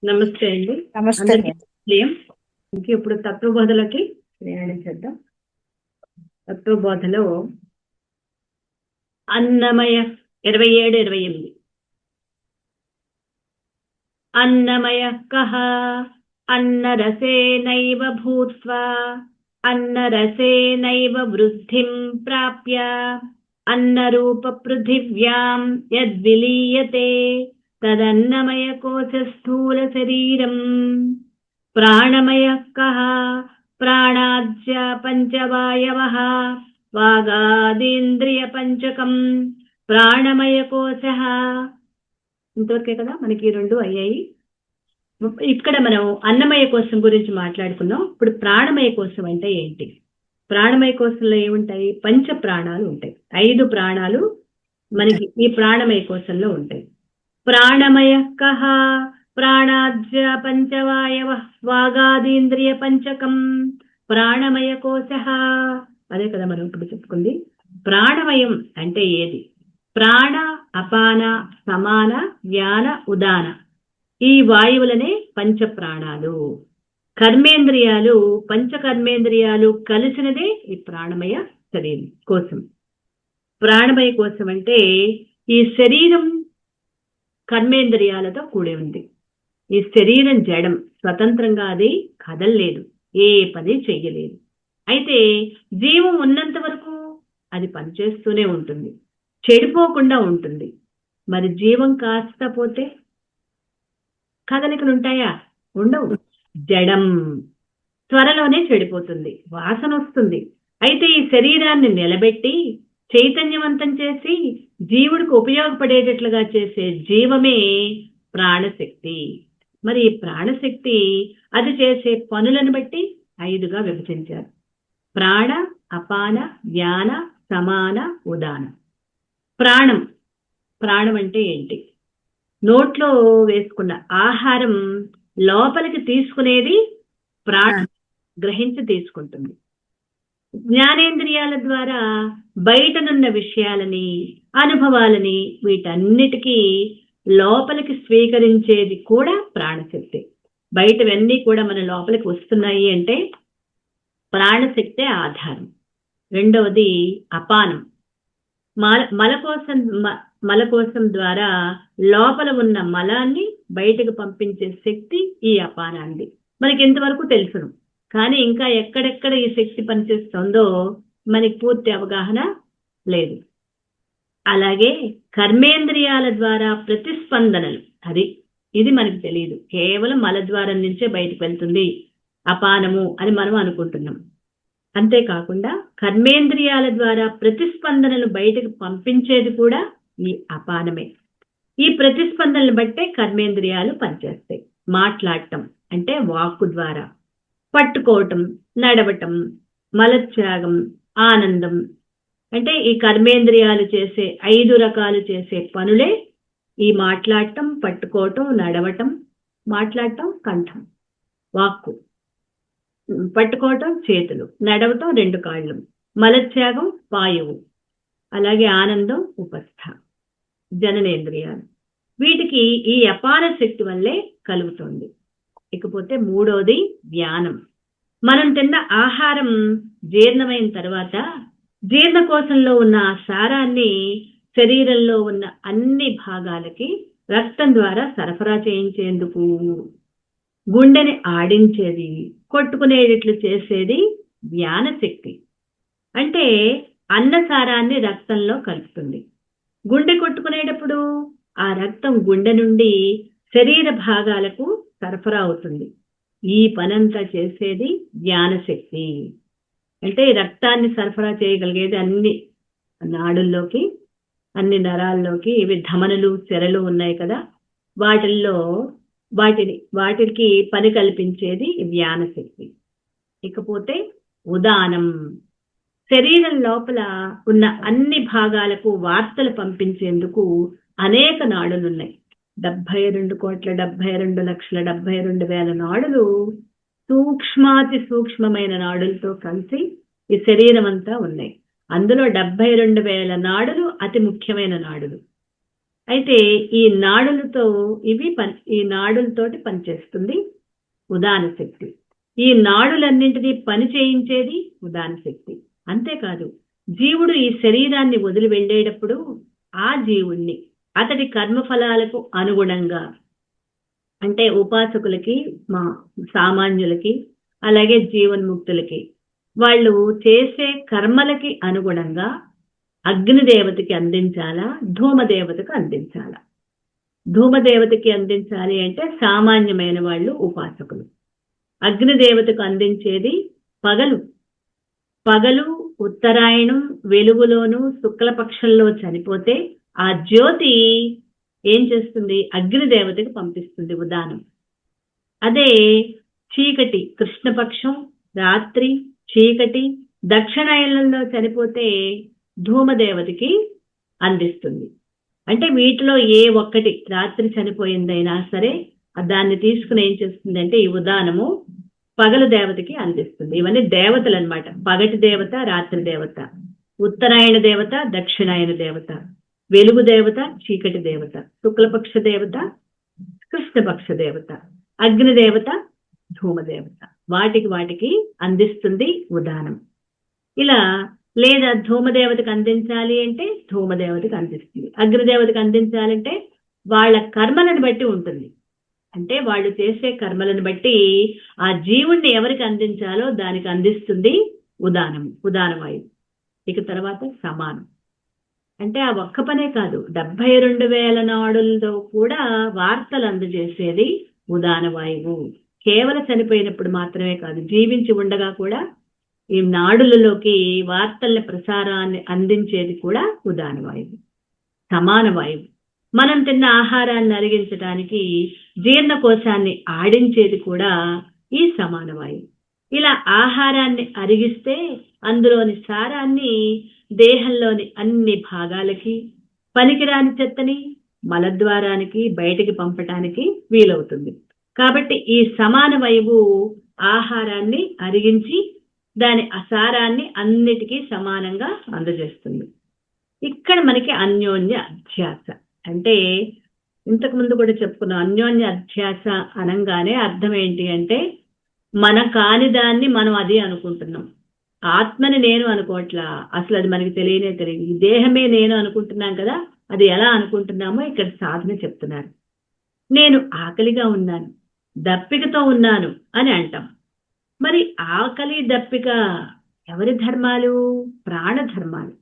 నమస్తే అండి. నమస్తే అందరికీ ఉదయం. ఇంక ఇప్పుడు తత్వబోధలకి ప్రయాణం చేద్దాం. తత్వబోధలో అన్నమయ 27, 28. అన్నమయ కః అన్నరసేనైవ భూత్వా అన్నరసేనైవ వృద్ధిం ప్రాప్య అన్నరూప పృథివ్యాం యద్విలీయతే తదన్నమయ కోశ స్థూల శరీరం. ప్రాణమయ కః ప్రాణాద్య పంచవాయవః వాగాదీంద్రియ పంచకం ప్రాణమయ కోశః. ఇంతవరకే కదా మనకి రెండు అయ్యాయి. ఇక్కడ మనం అన్నమయ కోశం గురించి మాట్లాడుకున్నాం. ఇప్పుడు ప్రాణమయ కోశం అంటే ఏంటి? ప్రాణమయ కోశంలో ఏముంటాయి? పంచ ప్రాణాలు ఉంటాయి. 5 ప్రాణాలు మనకి ఈ ప్రాణమయ కోశంలో ఉంటాయి. ప్రాణమయ కః ప్రాణాద్య పంచవాయవ వాగాదీంద్రియ పంచకం ప్రాణమయ కోశః. అదే కదా మనం ఇప్పుడు చెప్పుకుంది. ప్రాణమయం అంటే ఏది? ప్రాణ, అపాన, సమాన, వ్యాన, ఉదాన ఈ వాయువులనే పంచ ప్రాణాలు. కర్మేంద్రియాలు, పంచకర్మేంద్రియాలు కలిసినదే ఈ ప్రాణమయ శరీరం కోసం. ప్రాణమయ కోసం అంటే ఈ శరీరం కర్మేంద్రియాలతో కూడి ఉంది. ఈ శరీరం జడం, స్వతంత్రంగా అది కదలలేదు, ఏ పని చెయ్యలేదు. అయితే జీవం ఉన్నంత వరకు అది పనిచేస్తూనే ఉంటుంది, చెడిపోకుండా ఉంటుంది. మరి జీవం కాస్త పోతే కదలికలు ఉంటాయా? ఉండవు. జడం త్వరలోనే చెడిపోతుంది, వాసన వస్తుంది. అయితే ఈ శరీరాన్ని నిలబెట్టి చైతన్యవంతం చేసి జీవుడికి ఉపయోగపడేటట్లుగా చేసే జీవమే ప్రాణశక్తి. మరి ఈ ప్రాణశక్తి అది చేసే పనులను బట్టి 5గా విభజించారు. ప్రాణ, అపాన, వ్యాన, సమాన, ఉదాన. ప్రాణం, ప్రాణం అంటే ఏంటి? నోట్లో వేసుకున్న ఆహారం లోపలికి తీసుకునేది ప్రాణం, గ్రహించి తీసుకుంటుంది. జ్ఞానేంద్రియాల ద్వారా బయటనున్న విషయాలని, అనుభవాలని, వీటన్నిటికీ లోపలికి స్వీకరించేది కూడా ప్రాణశక్తి. బయటవన్నీ కూడా మన లోపలికి వస్తున్నాయి అంటే ప్రాణశక్తే ఆధారం. రెండవది అపానం. మలకోశం ద్వారా లోపల ఉన్న మలాన్ని బయటకు పంపించే శక్తి ఈ అపానాన్ని. మనకి ఇంతవరకు తెలుసును, కానీ ఇంకా ఎక్కడెక్కడ ఈ శక్తి పనిచేస్తుందో మనకి పూర్తి అవగాహన లేదు. అలాగే కర్మేంద్రియాల ద్వారా ప్రతిస్పందనలు, ఇది మనకు తెలియదు. కేవలం మలద్వారం నుంచే బయటకు వెళ్తుంది అపానము అని మనం అనుకుంటున్నాం. అంతేకాకుండా కర్మేంద్రియాల ద్వారా ప్రతిస్పందనలు బయటకు పంపించేది కూడా ఈ అపానమే. ఈ ప్రతిస్పందనలు బట్టే కర్మేంద్రియాలు పనిచేస్తాయి. మాట్లాడటం అంటే వాక్కు ద్వారా, పట్టుకోవటం, నడవటం, మలత్యాగం, ఆనందం అంటే ఈ కర్మేంద్రియాలు చేసే 5 రకాలు చేసే పనులే ఈ మాట్లాడటం, పట్టుకోవటం, నడవటం. మాట్లాడటం కంఠం, వాక్కు. పట్టుకోవటం చేతులు, నడవటం 2 కాళ్ళు, మలత్యాగం వాయువు, అలాగే ఆనందం ఉపస్థ, జననేంద్రియాలు. వీటికి ఈ అపాన శక్తి వల్లే కలుగుతుంది. ఇకపోతే మూడోది వ్యానం. మనం తిన్న ఆహారం జీర్ణమైన తర్వాత జీర్ణకోశంలో ఉన్న ఆ సారాన్ని శరీరంలో ఉన్న అన్ని భాగాలకి రక్తం ద్వారా సరఫరా చేయించేందుకు, గుండెని ఆడించేది, కొట్టుకునేటట్లు చేసేది వ్యానశక్తి. అంటే అన్నసారాన్ని రక్తంలో కలుపుతుంది. గుండె కొట్టుకునేటప్పుడు ఆ రక్తం గుండె నుండి శరీర భాగాలకు సరఫరా అవుతుంది. ఈ పనంతా చేసేది జ్ఞానశక్తి. అంటే రక్తాన్ని సరఫరా చేయగలిగేది అన్ని నాడుల్లోకి, అన్ని నరాల్లోకి. ఇవి ధమనులు, చెరలు ఉన్నాయి కదా, వాటికి పని కల్పించేది వ్యానశక్తి. ఇకపోతే ఉదానం. శరీరం లోపల ఉన్న అన్ని భాగాలకు వార్తలు పంపించేందుకు అనేక నాడులున్నాయి. 72,72,72,000 నాడులు సూక్ష్మాతి సూక్ష్మమైన నాడులతో కలిసి ఈ శరీరం అంతా ఉన్నాయి. అందులో 72,000 నాడులు అతి ముఖ్యమైన నాడులు. అయితే ఈ నాడులతో ఈ నాడులతోటి పనిచేస్తుంది ఉదాన శక్తి. ఈ నాడులన్నింటినీ పని చేయించేది ఉదాన శక్తి. అంతేకాదు, జీవుడు ఈ శరీరాన్ని వదిలి వెళ్ళేటప్పుడు ఆ జీవుణ్ణి అతడి కర్మఫలాలకు అనుగుణంగా, అంటే ఉపాసకులకి, సామాన్యులకి, అలాగే జీవన్ముక్తులకి, వాళ్ళు చేసే కర్మలకి అనుగుణంగా అగ్నిదేవతకి అందించాలా, ధూమదేవతకు అందించాలా? ధూమదేవతకి అందించాలి అంటే సామాన్యమైన వాళ్ళు ఉపాసకులు. అగ్నిదేవతకు అందించేది పగలు. పగలు ఉత్తరాయణం వెలుగులోను శుక్లపక్షంలో చనిపోతే ఆ జ్యోతి ఏం చేస్తుంది? అగ్నిదేవతకి పంపిస్తుంది ఉదానం. అదే చీకటి, కృష్ణపక్షం, రాత్రి, చీకటి, దక్షిణాయనంలో చనిపోతే ధూమదేవతకి అందిస్తుంది. అంటే వీటిలో ఏ ఒక్కటి రాత్రి చనిపోయిందైనా సరే దాన్ని తీసుకుని ఏం చేస్తుంది అంటే ఈ ఉదానము పగలు దేవతకి అందిస్తుంది. ఇవన్నీ దేవతలు అనమాట. పగటి దేవత, రాత్రి దేవత, ఉత్తరాయణ దేవత, దక్షిణాయన దేవత, వెలుగు దేవత, చీకటి దేవత, శుక్లపక్ష దేవత, కృష్ణపక్ష దేవత, అగ్నిదేవత, ధూమదేవత. వాటికి అందిస్తుంది ఉదానం. ఇలా లేదా ధూమదేవతకు అందించాలి అంటే ధూమదేవతకు అందిస్తుంది. అగ్నిదేవతకు అందించాలంటే వాళ్ళ కర్మలను బట్టి ఉంటుంది. అంటే వాళ్ళు చేసే కర్మలను బట్టి ఆ జీవుణ్ణి ఎవరికి అందించాలో దానికి అందిస్తుంది ఉదానవాయువు. ఇక తర్వాత సమానం. అంటే ఆ ఒక్క పనే కాదు, 72,000 నాడులతో కూడా వార్తలు అందజేసేది ఉదానవాయువు. కేవలం చనిపోయినప్పుడు మాత్రమే కాదు, జీవించి ఉండగా కూడా ఈ నాడులలోకి వార్తల ప్రసారాన్ని అందించేది కూడా ఉదానవాయువు. సమానవాయువు. మనం తిన్న ఆహారాన్ని అరిగించడానికి జీర్ణకోశాన్ని ఆడించేది కూడా ఈ సమానవాయువు. ఇలా ఆహారాన్ని అరిగిస్తే అందులోని సారాన్ని దేహంలోని అన్ని భాగాలకి, పనికిరాని చెత్తని మలద్వారానికి బయటికి పంపటానికి వీలవుతుంది. కాబట్టి ఈ సమానవాయువు ఆహారాన్ని అరిగించి దాని అసారాన్ని అన్నిటికీ సమానంగా అందజేస్తుంది. ఇక్కడ మనకి అన్యోన్య అధ్యాస అంటే, ఇంతకు ముందు కూడా చెప్పుకున్నాం, అన్యోన్య అధ్యాస అనగానే అర్థం ఏంటి అంటే మన కాని దాన్ని మనం అది అనుకుంటున్నాం. ఆత్మని నేను అనుకోవట్లా, అసలు అది మనకి తెలియనే తెలియదు. ఈ దేహమే నేను అనుకుంటున్నాం కదా, అది ఎలా అనుకుంటున్నామో ఇక్కడ సాధన చెప్తున్నారు. నేను ఆకలిగా ఉన్నాను, దప్పికతో ఉన్నాను అని అంటాం. మరి ఆకలి దప్పిక ఎవరి ధర్మాలు? ప్రాణ ధర్మాలు.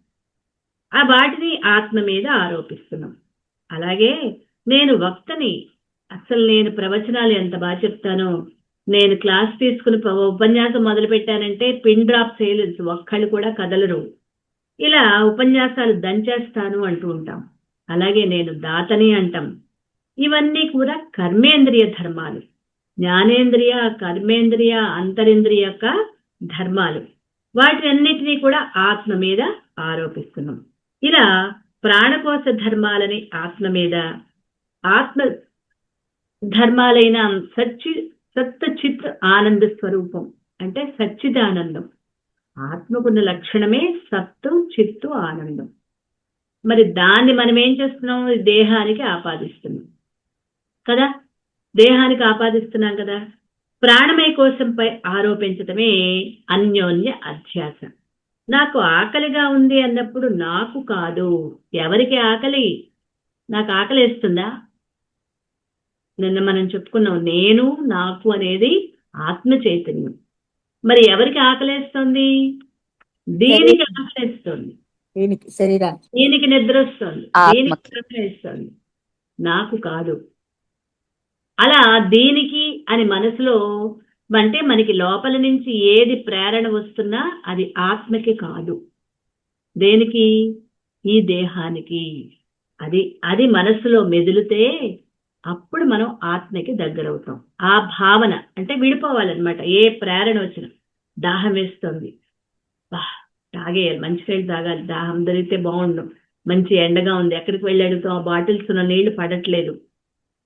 ఆ వాటిని ఆత్మ మీద ఆరోపిస్తున్నాం. అలాగే నేను వక్తని, అసలు నేను ప్రవచనాలు ఎంత బాగా చెప్తానో, నేను క్లాస్ తీసుకుని ఉపన్యాసం మొదలు పెట్టానంటే పిన్ డ్రాప్ చేయలేదు, ఒక్కళ్ళు కూడా కదలరు. ఇలా ఉపన్యాసాలు దంచేస్తాను అంటూ ఉంటాం. అలాగే నేను దాతని అంటాం. ఇవన్నీ కూడా కర్మేంద్రియ ధర్మాలు. జ్ఞానేంద్రియ, కర్మేంద్రియ, అంతరింద్రియ యొక్క ధర్మాలు. వాటినన్నిటినీ కూడా ఆత్మ మీద ఆరోపిస్తున్నాం. ఇలా ప్రాణకోశ ధర్మాలని ఆత్మ మీద, ఆత్మ ధర్మాలైన సత్ చిత్ ఆనంద స్వరూపం అంటే సచ్చిదానందం. ఆత్మకున్న లక్షణమే సత్తు, చిత్తు, ఆనందం. మరి దాన్ని మనం ఏం చేస్తున్నాం? దేహానికి ఆపాదిస్తున్నాం కదా, దేహానికి ఆపాదిస్తున్నాం కదా. ప్రాణమయ కోశంపై ఆరోపించటమే అన్యోన్య అధ్యాస. నాకు ఆకలిగా ఉంది అన్నప్పుడు నాకు కాదు, ఎవరికి ఆకలి? నాకు ఆకలిస్తుందా? నిన్న మనం చెప్పుకున్నాం, నేను నాకు అనేది ఆత్మ చైతన్యం. మరి ఎవరికి ఆకలేస్తుంది? దీనికి ఆకలేస్తుంది, దీనికి నిద్ర వస్తుంది, దీనికి ఆకలేస్తుంది, నాకు కాదు. అలా దీనికి అని మనసులో అంటే మనకి లోపల నుంచి ఏది ప్రేరణ వస్తున్నా అది ఆత్మకి కాదు. దేనికి? ఈ దేహానికి. అది మనసులో మెదిలితే అప్పుడు మనం ఆత్మకి దగ్గరవుతాం. ఆ భావన అంటే విడిపోవాలన్నమాట. ఏ ప్రేరణ వచ్చినా, దాహం వేస్తుంది, తాగేయాలి, మంచి నీళ్ళు తాగాలి, దాహం దొరికితే బాగుండు, మంచి ఎండగా ఉంది, ఎక్కడికి వెళ్ళి అడుగుతాం, ఆ బాటిల్స్ ఉన్న నీళ్లు పడట్లేదు,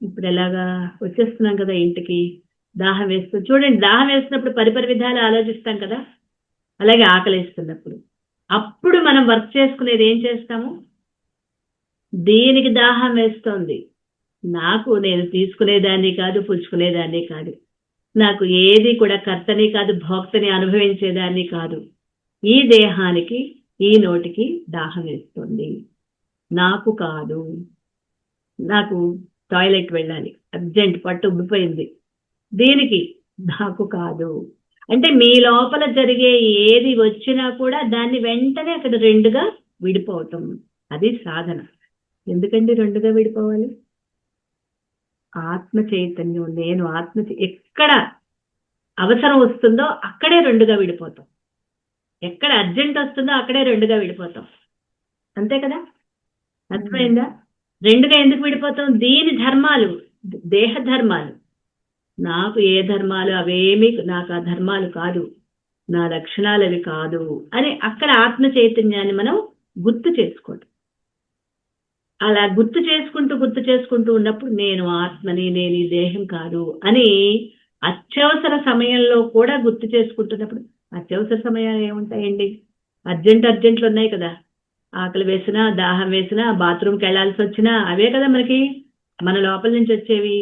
ఇప్పుడు ఎలాగా వచ్చేస్తున్నాం కదా ఇంటికి, దాహం వేస్తుంది. చూడండి, దాహం వేస్తున్నప్పుడు పరిపరి విధాలు ఆలోచిస్తాం కదా, అలాగే ఆకలి వేస్తున్నప్పుడు. అప్పుడు మనం వర్క్ చేసుకునేది ఏం చేస్తాము? దీనికి దాహం వేస్తోంది. నాకు నేను తీసుకునేదాన్ని కాదు, పుచ్చుకునేదాన్ని కాదు. నాకు ఏది కూడా కర్తని కాదు, భోక్తని అనుభవించేదాన్ని కాదు. ఈ దేహానికి, ఈ నోటికి దాహం వేస్తుంది. నాకు కాదు. నాకు టాయిలెట్ వెళ్ళాలి, అర్జెంట్, పట్టు ఉబ్బిపోయింది. దీనికి నాకు కాదు. అంటే మీ లోపల జరిగే ఏది వచ్చినా కూడా దాన్ని వెంటనే అక్కడ రెండుగా విడిపోవటం, అది సాధన. ఎందుకండి రెండుగా విడిపోవాలి? ఆత్మ చైతన్యం, నేను ఆత్మ ఎక్కడ అవసరం వస్తుందో అక్కడే రెండుగా విడిపోతాం. ఎక్కడ అర్జెంట్ వస్తుందో అక్కడే రెండుగా విడిపోతాం. అంతే కదా? అర్థమైందా? రెండుగా ఎందుకు విడిపోతాం? దీని ధర్మాలు, దేహ ధర్మాలు. నాకు ఏ ధర్మాలు, అవేమి నాకు ఆ ధర్మాలు కాదు, నా లక్షణాలు అవి కాదు అని అక్కడ ఆత్మ చైతన్యాన్ని మనం గుర్తు చేసుకోవడం. అలా గుర్తు చేసుకుంటూ ఉన్నప్పుడు నేను ఆత్మని, నేను ఈ దేహం కాదు అని అత్యవసర సమయంలో కూడా గుర్తు చేసుకుంటున్నప్పుడు, అత్యవసర సమయాలు ఏముంటాయండి? అర్జెంట్లు ఉన్నాయి కదా. ఆకలి వేసినా, దాహం వేసినా, బాత్రూమ్కి వెళ్లాల్సి వచ్చినా అవే కదా మనకి మన లోపల నుంచి వచ్చేవి.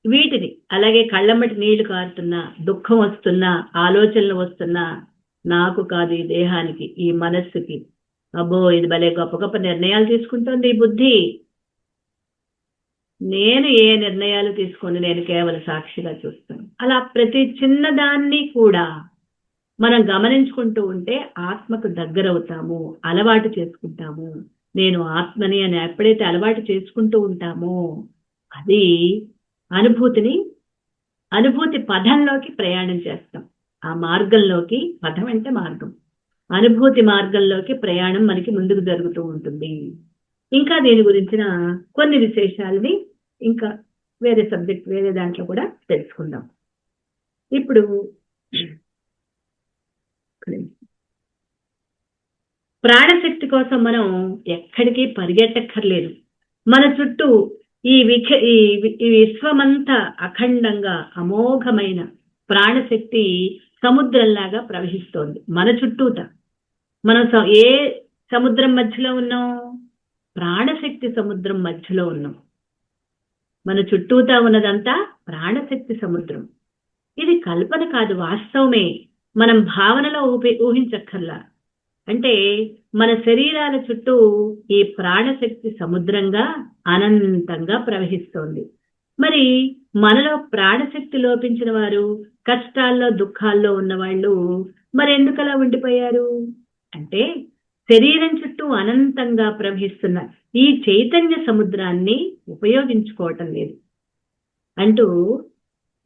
వీటిని అలాగే కళ్ళమ్మటి నీళ్లు కారుతున్నా, దుఃఖం వస్తున్నా, ఆలోచనలు వస్తున్నా, నాకు కాదు ఈ దేహానికి, ఈ మనస్సుకి, అబ్బో ఇది భలే గొప్ప గొప్ప నిర్ణయాలు తీసుకుంటోంది ఈ బుద్ధి. నేను ఏ నిర్ణయాలు తీసుకొని నేను కేవలం సాక్షిగా చూస్తాను. అలా ప్రతి చిన్నదాన్ని కూడా మనం గమనించుకుంటూ ఉంటే ఆత్మకు దగ్గరవుతాము, అలవాటు చేసుకుంటాము. నేను ఆత్మని అని ఎప్పుడైతే అలవాటు చేసుకుంటూ ఉంటామో అది అనుభూతి పదంలోకి ప్రయాణం చేస్తాం. ఆ మార్గంలోకి, పదం అంటే మార్గం, అనుభూతి మార్గంలోకి ప్రయాణం మనకి ముందుకు జరుగుతూ ఉంటుంది. ఇంకా దీని గురించిన కొన్ని విశేషాలని ఇంకా వేరే సబ్జెక్ట్, వేరే దాంట్లో కూడా తెలుసుకుందాం. ఇప్పుడు ప్రాణశక్తి కోసం మనం ఎక్కడికి పరిగెట్టక్కర్లేదు. మన చుట్టూ ఈ విశ్వమంతా అఖండంగా అమోఘమైన ప్రాణశక్తి సముద్రంలాగా ప్రవహిస్తోంది మన చుట్టూట. మనం ఏ సముద్రం మధ్యలో ఉన్నాం? ప్రాణశక్తి సముద్రం మధ్యలో ఉన్నాం. మన చుట్టూతా ఉన్నదంతా ప్రాణశక్తి సముద్రం. ఇది కల్పన కాదు, వాస్తవమే. మనం భావనలో ఊహించక్కర్లా. అంటే మన శరీరాల చుట్టూ ఈ ప్రాణశక్తి సముద్రంగా అనంతంగా ప్రవహిస్తోంది. మరి మనలో ప్రాణశక్తి లోపించిన వారు, కష్టాల్లో దుఃఖాల్లో ఉన్నవాళ్ళు మరి ఎందుకలా ఉండిపోయారు అంటే శరీరం చుట్టూ అనంతంగా ప్రవహిస్తున్న ఈ చైతన్య సముద్రాన్ని ఉపయోగించుకోవటం లేదు అంటూ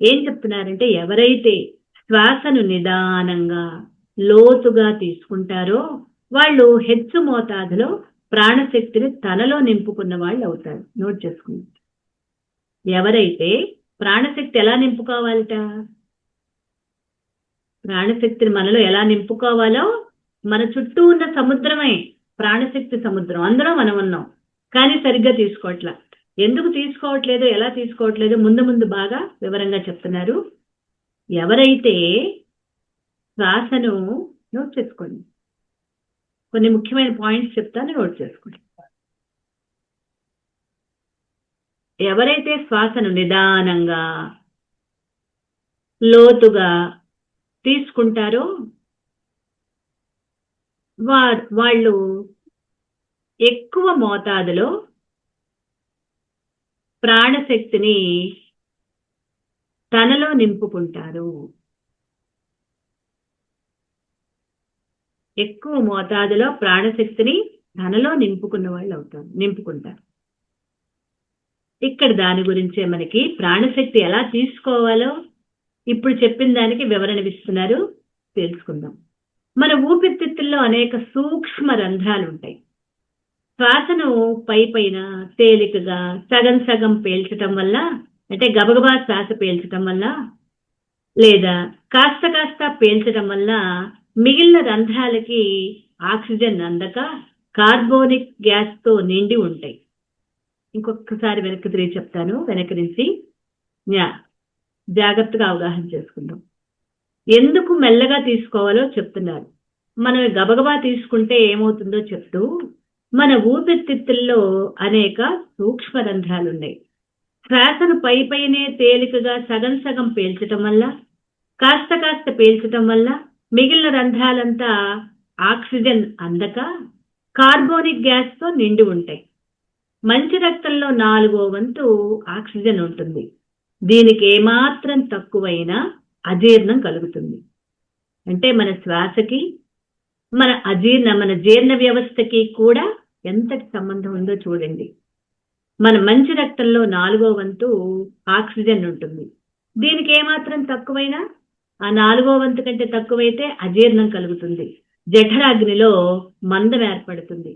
ఏం చెప్తున్నారంటే, ఎవరైతే శ్వాసను నిదానంగా లోతుగా తీసుకుంటారో వాళ్ళు హెచ్చు మోతాదులో ప్రాణశక్తిని తనలో నింపుకున్న వాళ్ళు అవుతారు. నోట్ చేసుకుంటారు. ఎవరైతే ప్రాణశక్తి ఎలా నింపుకోవాలట? ప్రాణశక్తిని మనలో ఎలా నింపుకోవాలో, మన చుట్టూ ఉన్న సముద్రమే ప్రాణశక్తి సముద్రం, అందులో మనం ఉన్నాం. కానీ సరిగ్గా తీసుకోవట్లా. ఎందుకు తీసుకోవట్లేదు, ఎలా తీసుకోవట్లేదు ముందు బాగా వివరంగా చెప్తున్నారు. ఎవరైతే శ్వాసను, నోట్ చేసుకోండి, కొన్ని ముఖ్యమైన పాయింట్స్ చెప్తాను, నోట్ చేసుకోండి. ఎవరైతే శ్వాసను నిదానంగా లోతుగా తీసుకుంటారో వాళ్ళు ఎక్కువ మోతాదులో ప్రాణశక్తిని తనలో నింపుకుంటారు. ఎక్కువ మోతాదులో ప్రాణశక్తిని తనలో నింపుకున్న వాళ్ళు నింపుకుంటారు. ఇక్కడ దాని గురించే మనకి ప్రాణశక్తి ఎలా తీసుకోవాలో ఇప్పుడు చెప్పిన దానికి వివరణ ఇస్తున్నారు, తెలుసుకుందాం. మన ఊపిరితిత్తుల్లో అనేక సూక్ష్మ రంధ్రాలు ఉంటాయి. శ్వాసను పైన తేలికగా సగం పేల్చటం వల్ల, అంటే గబగబా శ్వాస పేల్చటం వల్ల, లేదా కాస్త పేల్చడం వల్ల మిగిలిన రంధ్రాలకి ఆక్సిజన్ అందక కార్బోనిక్ గ్యాస్ తో నిండి ఉంటాయి. ఇంకొకసారి వెనక్కి తిరిగి చెప్తాను, వెనక్కి నుంచి జాగ్రత్తగా అవగాహన చేసుకుందాం. ఎందుకు మెల్లగా తీసుకోవాలో చెప్తున్నారు. మనం గబగబా తీసుకుంటే ఏమవుతుందో చెప్తూ, మన ఊపిరితిత్తుల్లో అనేక సూక్ష్మ రంధ్రాలున్నాయి. శ్వాసను పైనే తేలికగా సగం సగం పీల్చటం వల్ల, కాస్త కాస్త పీల్చటం వల్ల మిగిలిన రంధ్రాలంతా ఆక్సిజన్ అందక కార్బోనిక్ గ్యాస్తో నిండి ఉంటాయి. మంచి రక్తంలో 4వ వంతు ఆక్సిజన్ ఉంటుంది. దీనికి ఏమాత్రం తక్కువైనా అజీర్ణం కలుగుతుంది. అంటే మన శ్వాసకి మన జీర్ణ వ్యవస్థకి కూడా ఎంతటి సంబంధం ఉందో చూడండి. మన మంచి రక్తంలో 4వ వంతు ఆక్సిజన్ ఉంటుంది. దీనికి ఏమాత్రం తక్కువైనా, ఆ 4వ వంతు కంటే తక్కువైతే అజీర్ణం కలుగుతుంది. జఠరాగ్నిలో మందం ఏర్పడుతుంది.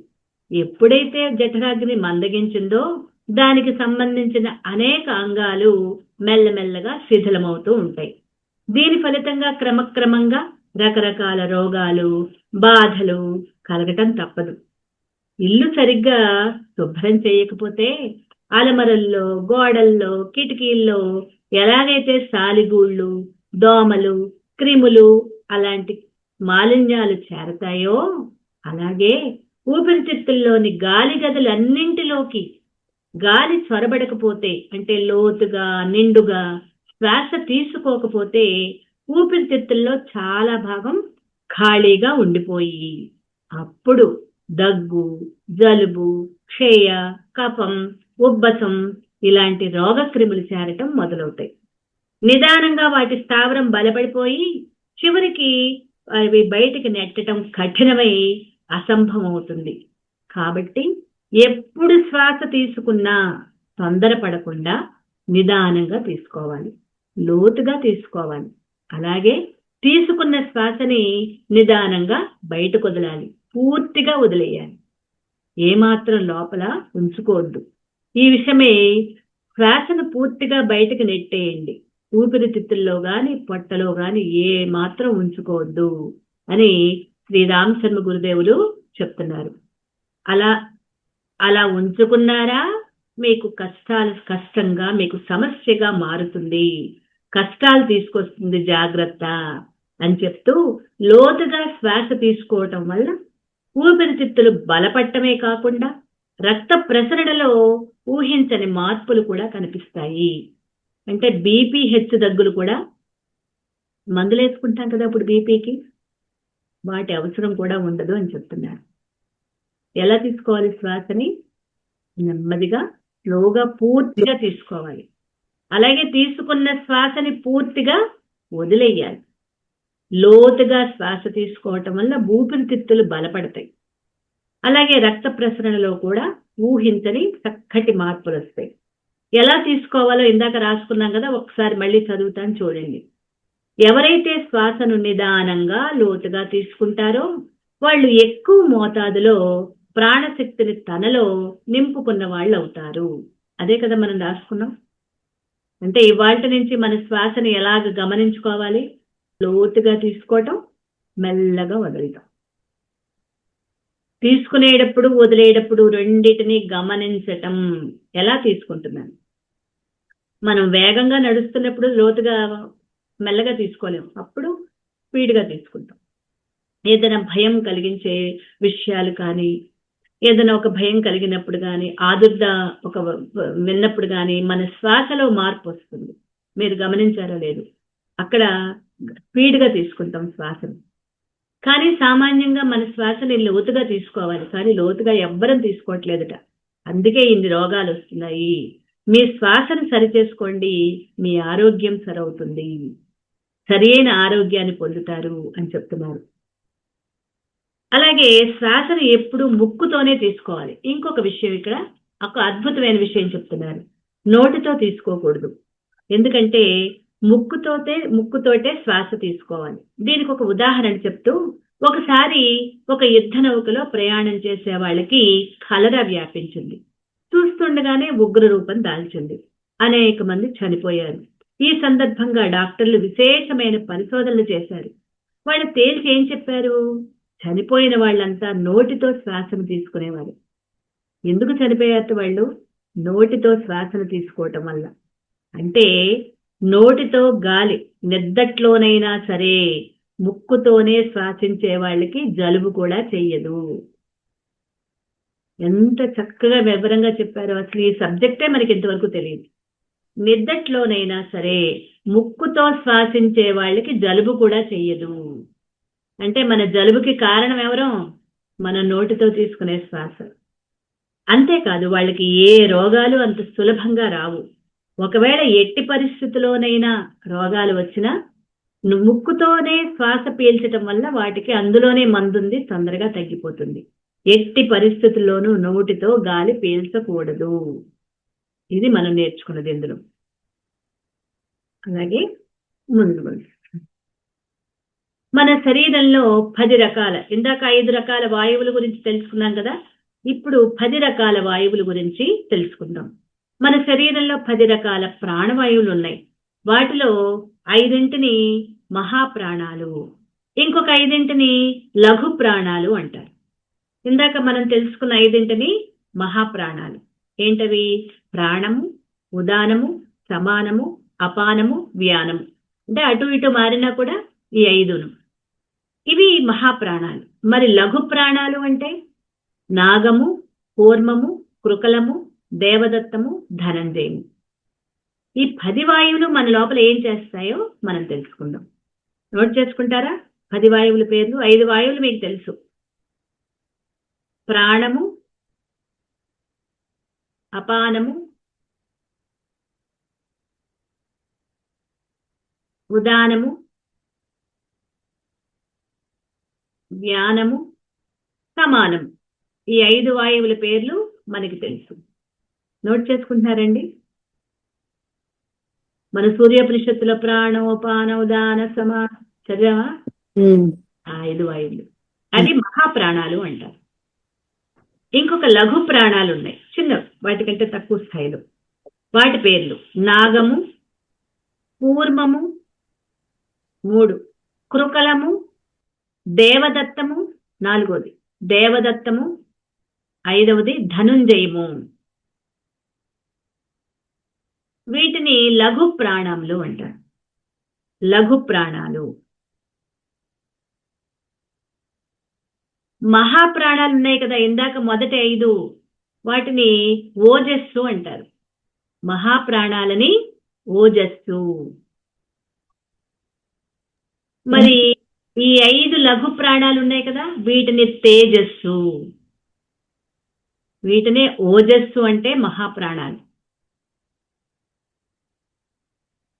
ఎప్పుడైతే జఠరాగ్ని మందగించిందో దానికి సంబంధించిన అనేక అంగాలు మెల్లమెల్లగా శిథిలమవుతూ ఉంటాయి. దీని ఫలితంగా క్రమక్రమంగా రకరకాల రోగాలు, బాధలు కలగటం తప్పదు. ఇల్లు సరిగ్గా శుభ్రం చేయకపోతే అలమరల్లో, గోడల్లో, కిటికీల్లో ఎలాగైతే సాలిగూళ్ళు, దోమలు, క్రిములు అలాంటి మాలిన్యాలు చేరతాయో, అలాగే ఊపిరితిత్తుల్లోని గాలి గదులన్నింటిలోకి గాలి చొరబడకపోతే, అంటే లోతుగా నిండుగా శ్వాస తీసుకోకపోతే ఊపిరితిత్తుల్లో చాలా భాగం ఖాళీగా ఉండిపోయి అప్పుడు దగ్గు, జలుబు, క్షయ, కఫం, ఉబ్బసం ఇలాంటి రోగక్రిములు చేరటం మొదలవుతాయి. నిదానంగా వాటి స్థావరం బలపడిపోయి చివరికి అవి బయటికి నెట్టడం కఠినమై అసంభవం అవుతుంది. కాబట్టి ఎప్పుడు శ్వాస తీసుకున్నా తొందరపడకుండా నిదానంగా తీసుకోవాలి, లోతుగా తీసుకోవాలి. అలాగే తీసుకున్న శ్వాసని నిదానంగా బయటకు వదలాలి, పూర్తిగా వదిలేయాలి, ఏమాత్రం లోపల ఉంచుకోవద్దు. ఈ విషయమే శ్వాసను పూర్తిగా బయటకు నెట్టేయండి, ఊపిరితిత్తుల్లో గాని పొట్టలో గాని ఏ మాత్రం ఉంచుకోవద్దు అని శ్రీరామశర్మ గురుదేవులు చెప్తున్నారు. అలా ఉంచుకున్నారా మీకు కష్టంగా, మీకు సమస్యగా మారుతుంది, కష్టాలు తీసుకొస్తుంది, జాగ్రత్త అని చెప్తూ లోతుగా శ్వాస తీసుకోవటం వల్ల ఊపిరితిత్తులు బలపడటమే కాకుండా రక్త ప్రసరణలో ఊహించని మార్పులు కూడా కనిపిస్తాయి. అంటే బీపీ హెచ్చు దగ్గులు కూడా, మందులు వేసుకుంటాం కదా అప్పుడు బీపీకి, వాటి అవసరం కూడా ఉండదు అని చెప్తున్నారు. ఎలా తీసుకోవాలి శ్వాసని? నెమ్మదిగా, స్లోగా, పూర్తిగా తీసుకోవాలి. అలాగే తీసుకున్న శ్వాసని పూర్తిగా వదిలేయాలి. లోతుగా శ్వాస తీసుకోవటం వల్ల ఊపిరితిత్తులు బలపడతాయి. అలాగే రక్త ప్రసరణలో కూడా ఊహించని చక్కటి మార్పులు వస్తాయి. ఎలా తీసుకోవాలో ఇందాక రాసుకున్నాం కదా, ఒకసారి మళ్ళీ చదువుతాను చూడండి. ఎవరైతే శ్వాసను నిదానంగా లోతుగా తీసుకుంటారో వాళ్ళు ఎక్కువ మోతాదులో ప్రాణశక్తిని తనలో నింపుకున్న వాళ్ళు అవుతారు. అదే కదా మనం రాసుకున్నాం. అంటే ఇవాళ నుంచి మన శ్వాసని ఎలాగ గమనించుకోవాలి? లోతుగా తీసుకోవటం, మెల్లగా వదలటం. తీసుకునేటప్పుడు వదిలేటప్పుడు రెండింటిని గమనించటం. ఎలా తీసుకుంటున్నాను? మనం వేగంగా నడుస్తున్నప్పుడు లోతుగా మెల్లగా తీసుకోలేము, అప్పుడు స్పీడ్గా తీసుకుంటాం. ఏదైనా భయం కలిగించే విషయాలు కానీ, ఏదైనా ఒక భయం కలిగినప్పుడు కానీ, ఆదుర్ద ఒక విన్నప్పుడు కానీ మన శ్వాసలో మార్పు వస్తుంది. మీరు గమనించారో లేదు, అక్కడ స్పీడ్గా తీసుకుంటాం శ్వాసను. కానీ సామాన్యంగా మన శ్వాసని లోతుగా తీసుకోవాలి, కానీ లోతుగా ఎవ్వరం తీసుకోవట్లేదుట. అందుకే ఇన్ని రోగాలు వస్తున్నాయి. మీ శ్వాసను సరిచేసుకోండి, మీ ఆరోగ్యం సరవుతుంది, సరైన ఆరోగ్యాన్ని పొందుతారు అని చెప్తున్నారు. అలాగే శ్వాసను ఎప్పుడు ముక్కుతోనే తీసుకోవాలి. ఇంకొక విషయం, ఇక్కడ ఒక అద్భుతమైన విషయం చెప్తున్నారు. నోటితో తీసుకోకూడదు. ఎందుకంటే ముక్కుతోటే శ్వాస తీసుకోవాలి. దీనికి ఒక ఉదాహరణ చెప్తూ, ఒకసారి ఒక యుద్ధ నౌకలో ప్రయాణం చేసే వాళ్ళకి కలరా వ్యాపించింది. చూస్తుండగానే ఉగ్ర రూపం దాల్చింది. అనేక మంది చనిపోయారు. ఈ సందర్భంగా డాక్టర్లు విశేషమైన పరిశోధనలు చేశారు. వాళ్ళు తేల్చి ఏం చెప్పారు? చనిపోయిన వాళ్ళంతా నోటితో శ్వాసను తీసుకునేవారు. ఎందుకు చనిపోయారు వాళ్ళు? నోటితో శ్వాసను తీసుకోవటం వల్ల. అంటే నోటితో గాలి నిద్దట్లోనైనా సరే ముక్కుతోనే శ్వాసించే వాళ్ళకి జలుబు కూడా చెయ్యదు. ఎంత చక్కగా వివరంగా చెప్పారో. అసలు ఈ సబ్జెక్టే మనకి ఇంతవరకు తెలియదు. నిద్దట్లోనైనా సరే ముక్కుతో శ్వాసించే వాళ్ళకి జలుబు కూడా చెయ్యదు. అంటే మన జలుబుకి కారణం ఎవరో మన నోటితో తీసుకునే శ్వాస. అంతేకాదు వాళ్ళకి ఏ రోగాలు అంత సులభంగా రావు. ఒకవేళ ఎట్టి పరిస్థితిలోనైనా రోగాలు వచ్చినా ముక్కుతోనే శ్వాస పీల్చటం వల్ల వాటికి అందులోనే మందుంది, తొందరగా తగ్గిపోతుంది. ఎట్టి పరిస్థితుల్లోనూ నోటితో గాలి పీల్చకూడదు. ఇది మనం నేర్చుకున్నది ఇందులో. అలాగే ముందు మన శరీరంలో 10 రకాల, ఇందాక 5 రకాల వాయువుల గురించి తెలుసుకున్నాం కదా, ఇప్పుడు 10 రకాల వాయువుల గురించి తెలుసుకుందాం. మన శరీరంలో 10 రకాల ప్రాణవాయువులు ఉన్నాయి. వాటిలో 5ంటిని మహాప్రాణాలు, ఇంకొక 5ంటిని లఘు ప్రాణాలు అంటారు. ఇందాక మనం తెలుసుకున్న 5ంటిని మహాప్రాణాలు. ఏంటవి? ప్రాణము, ఉదానము, సమానము, అపానము, వ్యానము. అంటే అటు ఇటు మారినా కూడా ఈ 5ను. ఇవి మహాప్రాణాలు. మరి లఘు ప్రాణాలు అంటే నాగము, కూర్మము, కృకలము, దేవదత్తము, ధనంజయము. ఈ 10 వాయువులు మన లోపల ఏం చేస్తాయో మనం తెలుసుకుందాం. నోట్ చేసుకుంటారా? 10 వాయువుల పేర్లు. 5 వాయువులు మీకు తెలుసు. ప్రాణము, అపానము, ఉదానము, వ్యానము, సమానము. ఈ 5 వాయువుల పేర్లు మనకి తెలుసు. నోట్ చేసుకుంటున్నారండి? మన సూర్యోపనిషత్తులో ప్రాణోపాన ఉదాన సమాన చదివామా? 5 వాయువులు. అది మహాప్రాణాలు అంటారు. ఇంకొక లఘు ప్రాణాలు ఉన్నాయి, చిన్నవి, వాటికంటే తక్కువ స్థాయిలో. వాటి పేర్లు నాగము, కూర్మము 3, కృకలము, దేవదత్తము 4వది, దేవదత్తము 5వది, ధనుంజయము. వీటిని లఘు ప్రాణములు అంటారు. లఘు ప్రాణాలు. మహాప్రాణాలు ఉన్నాయి కదా, ఇందాక మొదటి 5, వాటిని ఓజస్సు అంటారు. మహాప్రాణాలని ఓజస్సు. మరి ఈ 5 లఘు ప్రాణాలు ఉన్నాయి కదా, వీటిని తేజస్సు. వీటినే ఓజస్సు అంటే మహాప్రాణాలు.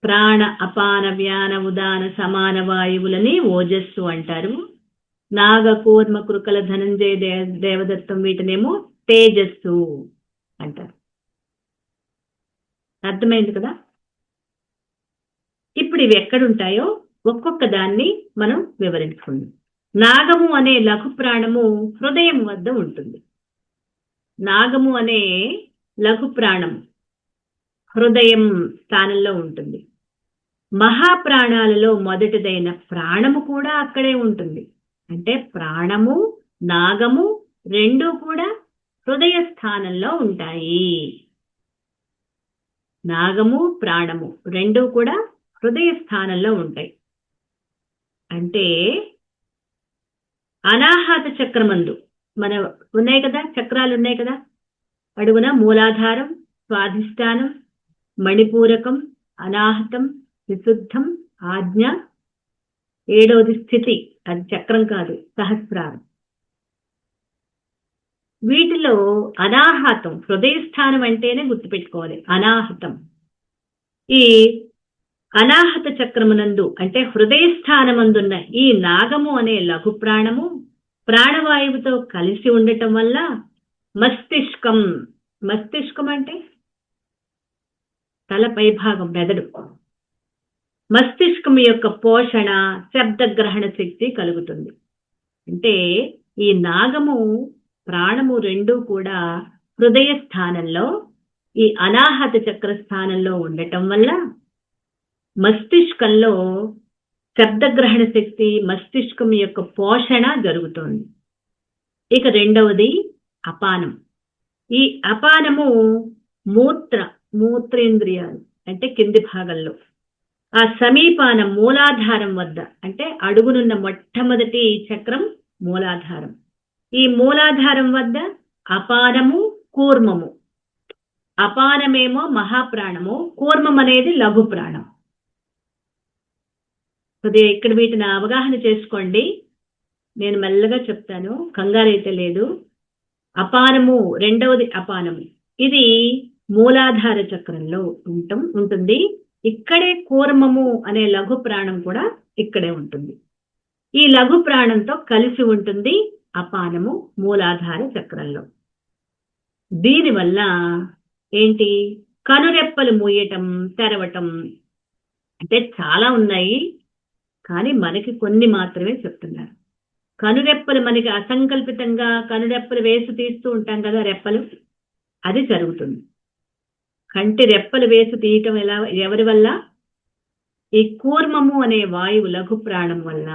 ప్రాణ, అపాన, వ్యాన, ఉదాన, సమాన వాయువులని ఓజస్సు అంటారు. నాగ, కూర్మ, కృకల, ధనంజయ, దేవదత్తం వీటినేమో తేజస్సు అంటారు. అర్థమైంది కదా? ఇప్పుడు ఇవి ఎక్కడుంటాయో ఒక్కొక్క దాన్ని మనం వివరించుకుందాం. నాగము అనే లఘు ప్రాణము హృదయం వద్ద ఉంటుంది. నాగము అనే లఘు ప్రాణము హృదయం స్థానంలో ఉంటుంది. మహాప్రాణాలలో మొదటిదైన ప్రాణము కూడా అక్కడే ఉంటుంది. అంటే ప్రాణము, నాగము 2 కూడా హృదయ స్థానంలో ఉంటాయి. నాగము, ప్రాణము 2 కూడా హృదయ స్థానంలో ఉంటాయి. అంటే అనాహత చక్రమందు మన ఉన్నాయి కదా, చక్రాలు ఉన్నాయి కదా, అడుగున మూలాధారం, స్వాధిష్టానం, మణిపూరకం, అనాహతం, విశుద్ధం, ఆజ్ఞ, 7వది స్థితి. అది చక్రం కాదు, సహస్రారం. వీటిలో అనాహతం హృదయ స్థానం అంటేనే గుర్తుపెట్టుకోవాలి. అనాహతం. ఈ అనాహత చక్రమునందు అంటే హృదయ స్థానమందున్న ఈ నాగము అనే లఘు ప్రాణము ప్రాణవాయువుతో కలిసి ఉండటం వల్ల మస్తిష్కం, మస్తిష్కం అంటే తల పైభాగం, మెదడు, మస్తిష్కం యొక్క పోషణ, శబ్దగ్రహణ శక్తి కలుగుతుంది. అంటే ఈ నాగము, ప్రాణము 2 కూడా హృదయ స్థానంలో ఈ అనాహత చక్ర స్థానంలో ఉండటం వల్ల మస్తిష్కంలో శబ్దగ్రహణ శక్తి, మస్తిష్కం యొక్క పోషణ జరుగుతోంది. ఇక 2వది అపానం. ఈ అపానము మూత్రేంద్రియాలు అంటే కింది భాగంలో, ఆ సమీపాన మూలాధారం వద్ద, అంటే అడుగునున్న మొట్టమొదటి చక్రం మూలాధారం. ఈ మూలాధారం వద్ద అపానము కూర్మము. అపానమేమో మహాప్రాణము, కూర్మం అనేది లఘు ప్రాణం. కొద్దిగా ఇక్కడ వీటిని అవగాహన చేసుకోండి, నేను మెల్లగా చెప్తాను, కంగారైతే లేదు. అపానము రెండవది అపానము, ఇది మూలాధార చక్రంలో ఉంటుంది. ఇక్కడే కూర్మము అనే లఘు ప్రాణం కూడా ఇక్కడే ఉంటుంది. ఈ లఘు ప్రాణంతో కలిసి ఉంటుంది అపానము మూలాధార చక్రంలో. దీనివల్ల ఏంటి, కనురెప్పలు మూయటం తెరవటం అంటే చాలా ఉన్నాయి, కానీ మనకి కొన్ని మాత్రమే చెప్తున్నారు. కనురెప్పలు మనకి అసంకల్పితంగా కనురెప్పలు వేసి తీస్తూ ఉంటాం కదా, రెప్పలు, అది జరుగుతుంది. కంటి రెప్పలు వేసి తీయటం ఎవరి వల్ల? ఈ కూర్మము అనే వాయువు లఘు ప్రాణం వల్ల.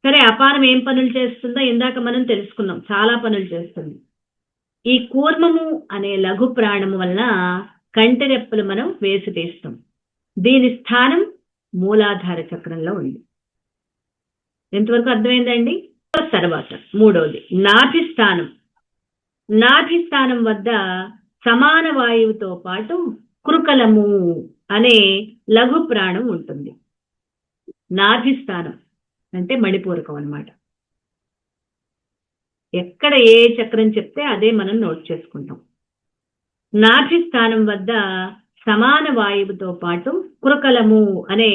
సరే, అపానం ఏం పనులు చేస్తుందో ఇందాక మనం తెలుసుకున్నాం, చాలా పనులు చేస్తుంది. ఈ కూర్మము అనే లఘు ప్రాణము వల్ల కంటి రెప్పలు మనం వేసి తీస్తాం. దీని స్థానం మూలాధార చక్రంలో ఉంది. ఎంతవరకు అర్థమైందండి? తర్వాత మూడవది నాభి స్థానం. నాభి స్థానం వద్ద సమాన వాయువుతో పాటు కృకలము అనే లఘు ప్రాణం ఉంటుంది. నాభి స్థానం అంటే మణిపూరకం అన్నమాట. ఎక్కడ ఏ చక్రం చెప్తే అదే మనం నోట్ చేసుకుంటాం. నాభి స్థానం వద్ద సమాన వాయువుతో పాటు కృకలము అనే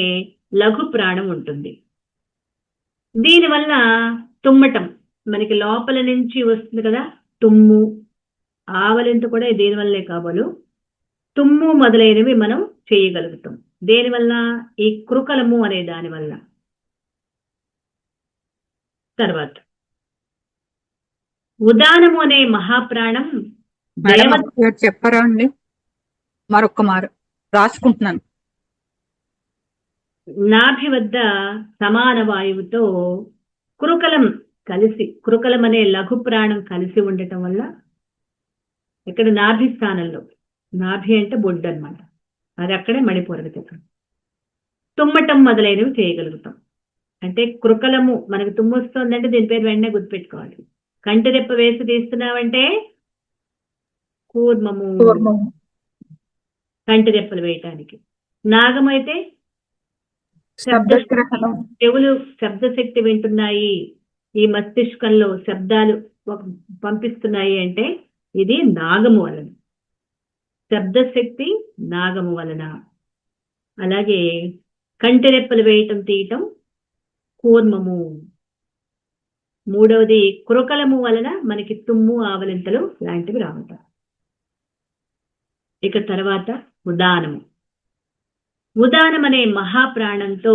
లఘు ప్రాణం ఉంటుంది. దీనివల్ల తుమ్మటం మనకి లోపల నుంచి వస్తుంది కదా, తుమ్ము, ఆవలింత కూడా దీనివల్లే కాబోలు. తుమ్ము మొదలైనవి మనం చేయగలుగుతాం. దేనివల్ల? ఈ కృకలము అనే దానివల్ల. తర్వాత ఉదానము అనే మహాప్రాణం చెప్పరా అండి, మరొక్క మారు రాసుకుంటున్నాను. నాభి వద్ద సమాన వాయువుతో కృకలం అనే లఘు ప్రాణం కలిసి ఉండటం వల్ల ఇక్కడ నాభి స్థానంలో, నాభి అంటే బొడ్డు అనమాట, అది అక్కడే మణిపూరక చక్రం, తుమ్మటం మొదలైనవి చేయగలుగుతాం. అంటే కృకలము, మనకు తుమ్ము వస్తుందంటే దీని పేరు వెంటనే గుర్తుపెట్టుకోవాలి. కంటి రెప్ప వేసి తీస్తున్నావంటే కూర్మము, కంటి రెప్పలు వేయటానికి. నాగం అయితే చెవులు శబ్దశక్తి వింటున్నాయి, ఈ మస్తిష్కంలో శబ్దాలు పంపిస్తున్నాయి అంటే ఇది నాగము వలన, శబ్దశక్తి నాగము వలన. అలాగే కంటి రెప్పలు వేయటం తీయటం కూర్మము. మూడవది కృకలము వలన మనకి తుమ్ము ఆవలింతలు లాంటివి రావటం. ఇక తర్వాత ఉదానము. ఉదానం అనే మహాప్రాణంతో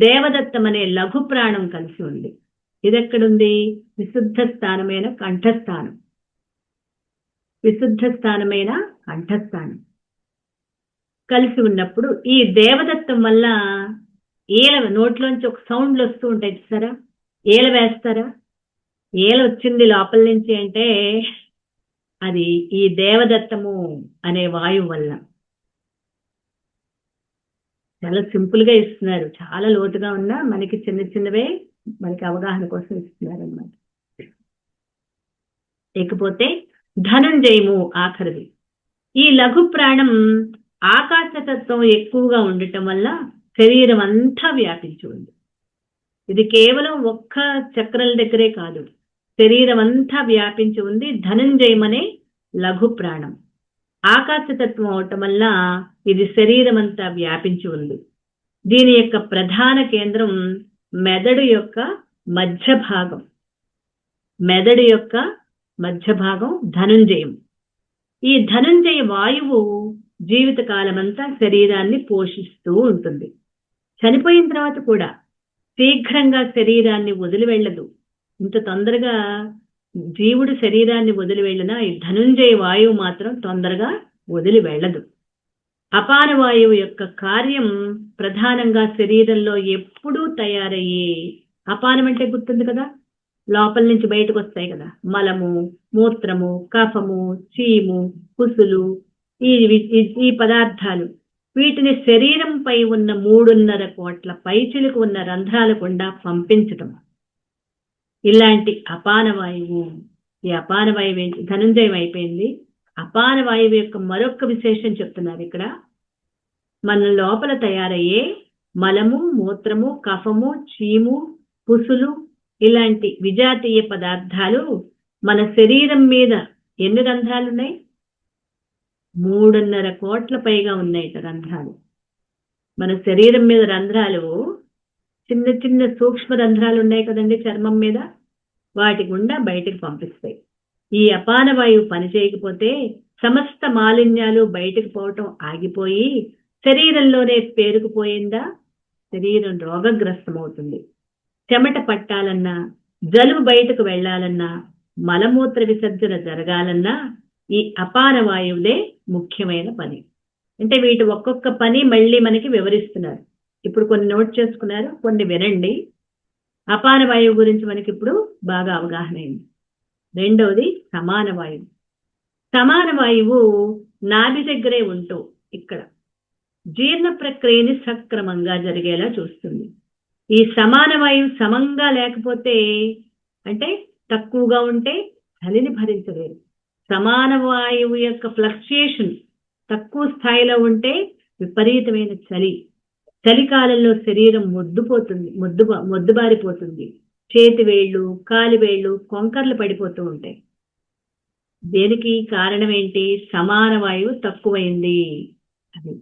దేవదత్తం అనే లఘు ప్రాణం కలిసి ఉంది. ఇదెక్కడుంది? విశుద్ధ స్థానమైన కంఠస్థానం. విశుద్ధ స్థానమైన కంఠస్థానం కలిసి ఉన్నప్పుడు ఈ దేవదత్తం వల్ల నోట్లోంచి ఒక సౌండ్లు వస్తూ ఉంటాయి చూసారా, ఏల వేస్తారా, ఏల వచ్చింది లోపల నుంచి అంటే అది ఈ దేవదత్తము అనే వాయువు వల్ల. చాలా సింపుల్ గా ఇస్తున్నారు, చాలా లోతుగా ఉన్నా మనకి చిన్న చిన్నవే మనకి అవగాహన కోసం ఇస్తున్నారు అన్నమాట. ఇకపోతే ధనుంజయము ఆఖరిది. ఈ లఘు ప్రాణం ఆకాశతత్వం ఎక్కువగా ఉండటం వల్ల శరీరం అంతా వ్యాపించి ఉంది. ఇది కేవలం ఒక్క చక్రాల దగ్గరే కాదు, శరీరం అంతా వ్యాపించి ఉంది. ధనుంజయం అనే లఘు ప్రాణం ఆకాశతత్వం అవటం వల్ల ఇది శరీరం అంతా వ్యాపించి ఉంది. దీని యొక్క ప్రధాన కేంద్రం మెదడు యొక్క మధ్య భాగం. మెదడు యొక్క మధ్య భాగం ధనుంజయం. ఈ ధనుంజయ వాయువు జీవితకాలమంతా శరీరాన్ని పోషిస్తూ ఉంటుంది. చనిపోయిన తర్వాత కూడా శీఘ్రంగా శరీరాన్ని వదిలి వెళ్ళదు. ఇంత తొందరగా జీవుడు శరీరాన్ని వదిలి వెళ్ళినా ఈ ధనుంజయ వాయువు మాత్రం తొందరగా వదిలి వెళ్ళదు. అపాన వాయువు యొక్క కార్యం ప్రధానంగా శరీరంలో ఎప్పుడూ తయారయ్యే, అపానం అంటే గుర్తుంది కదా, లోపల నుంచి బయటకు వస్తాయి కదా, మలము, మూత్రము, కఫము, చీము, కుసులు, ఈ పదార్థాలు, వీటిని శరీరంపై ఉన్న 3.5 కోట్ల పైచిలకు ఉన్న రంధ్రాల గుండా పంపించటం. ఇలాంటి అపాన వాయువు ఈ అపాన వాయువు ధనుంజయం అయిపోయింది. అపాన వాయువు యొక్క మరొక విశేషం చెప్తున్నారు ఇక్కడ. మన లోపల తయారయ్యే మలము, మూత్రము, కఫము, చీము, పుసులు ఇలాంటి విజాతీయ పదార్థాలు మన శరీరం మీద ఎన్ని రంధ్రాలు ఉన్నాయి? 3.5 కోట్ల పైగా ఉన్నాయి రంధ్రాలు. మన శరీరం మీద రంధ్రాలు చిన్న చిన్న సూక్ష్మ రంధ్రాలు ఉన్నాయి కదండి చర్మం మీద, వాటి గుండా బయటకు పంపిస్తాయి. ఈ అపాన వాయువు పనిచేయకపోతే సమస్త మాలిన్యాలు బయటకు పోవటం ఆగిపోయి శరీరంలోనే పేరుకుపోయిందా శరీరం రోగగ్రస్తమవుతుంది. చెమట పట్టాలన్నా, జలుబు బయటకు వెళ్లాలన్నా, మలమూత్ర విసర్జన జరగాలన్నా ఈ అపాన వాయువులే ముఖ్యమైన పని. అంటే వీటి ఒక్కొక్క పని మళ్ళీ మనకి వివరిస్తున్నారు. ఇప్పుడు కొన్ని నోట్ చేసుకున్నారు, కొన్ని వినండి. అపాన వాయువు గురించి మనకి ఇప్పుడు బాగా అవగాహన అయింది. రెండవది సమాన వాయువు. సమాన వాయువు నాభి దగ్గరే ఉంటూ ఇక్కడ జీర్ణ ప్రక్రియని సక్రమంగా జరిగేలా చూస్తుంది. ఈ సమాన వాయువు సమంగా లేకపోతే, అంటే తక్కువగా ఉంటే చలిని భరించలేరు. సమాన వాయువు యొక్క ఫ్లక్చుయేషన్ తక్కువ స్థాయిలో ఉంటే విపరీతమైన చలి. చలికాలంలో శరీరం మొద్దుబారిపోతుంది. చేతి వేళ్ళు, కాలి వేళ్ళు, కొంకర్లు పడిపోతూ ఉంటాయి. దేనికి కారణం ఏంటి? సమాన వాయువు తక్కువైంది. అది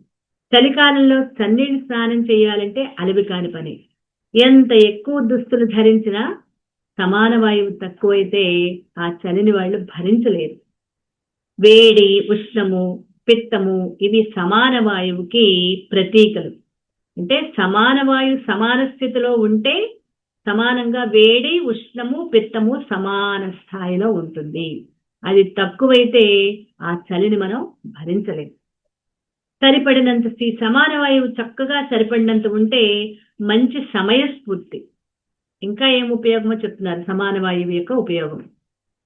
చలికాలంలో చన్నీళ్ళు స్నానం చేయాలంటే అలవి కాని పని. ఎంత ఎక్కువ దుస్తులు ధరించినా సమాన వాయువు తక్కువైతే ఆ చలిని వాళ్ళు భరించలేరు. వేడి, ఉష్ణము, పిత్తము ఇవి సమాన వాయువుకి ప్రతీకలు. అంటే సమాన వాయువు సమాన స్థితిలో ఉంటే సమానంగా వేడి, ఉష్ణము, పిత్తము సమాన స్థాయిలో ఉంటుంది. అది తక్కువైతే ఆ చలిని మనం భరించలేము. సరిపడినంత సమాన వాయువు చక్కగా సరిపడినంత ఉంటే మంచి సమయస్ఫూర్తి. ఇంకా ఏం ఉపయోగమో చెప్తున్నారు సమాన వాయువు యొక్క ఉపయోగం.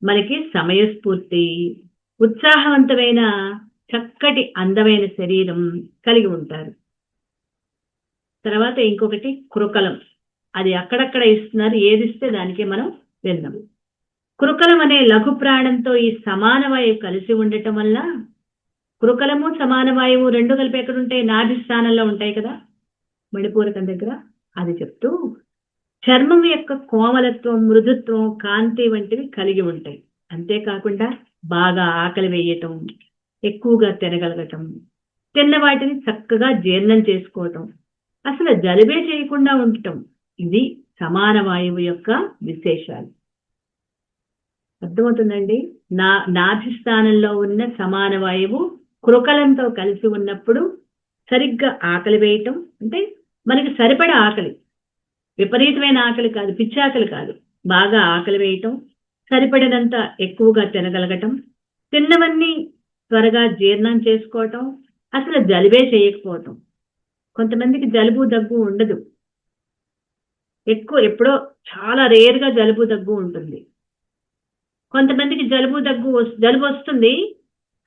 మనకి సమయస్ఫూర్తి, ఉత్సాహవంతమైన చక్కటి అందమైన శరీరం కలిగి ఉంటారు. తర్వాత ఇంకొకటి కృకలం. అది అక్కడక్కడ ఇస్తున్నారు, ఏది ఇస్తే దానికే మనం విన్నాం. కృకలం అనే లఘు ప్రాణంతో ఈ సమాన వాయువు కలిసి ఉండటం వల్ల, కృకలము సమాన వాయువు రెండు కలిపి ఎక్కడుంటాయి? నాభి స్థానంలో ఉంటాయి కదా, మణిపూరకం దగ్గర. అది చెప్తూ చర్మం యొక్క కోమలత్వం, మృదుత్వం, కాంతి వంటివి కలిగి ఉంటాయి. అంతేకాకుండా బాగా ఆకలి వేయటం, ఎక్కువగా తినగలగటం, తిన్న వాటిని చక్కగా జీర్ణం చేసుకోవటం, అసలు జలుబే చేయకుండా ఉండటం, ఇది సమాన వాయువు యొక్క విశేషాలు. అర్థమవుతుందండి? నాభి స్థానంలో ఉన్న సమాన వాయువు కృకలంతో కలిసి ఉన్నప్పుడు సరిగ్గా ఆకలి వేయటం, అంటే మనకి సరిపడా ఆకలి, విపరీతమైన ఆకలి కాదు, పిచ్చి ఆకలి కాదు, బాగా ఆకలి వేయటం, సరిపడినంత ఎక్కువగా తినగలగటం, తిన్నవన్నీ త్వరగా జీర్ణం చేసుకోవటం, అసలు జలుబే చేయకపోవటం. కొంతమందికి జలుబు దగ్గు ఉండదు, ఎప్పుడో చాలా రేర్గా జలుబు దగ్గు ఉంటుంది. కొంతమందికి జలుబు వస్తుంది,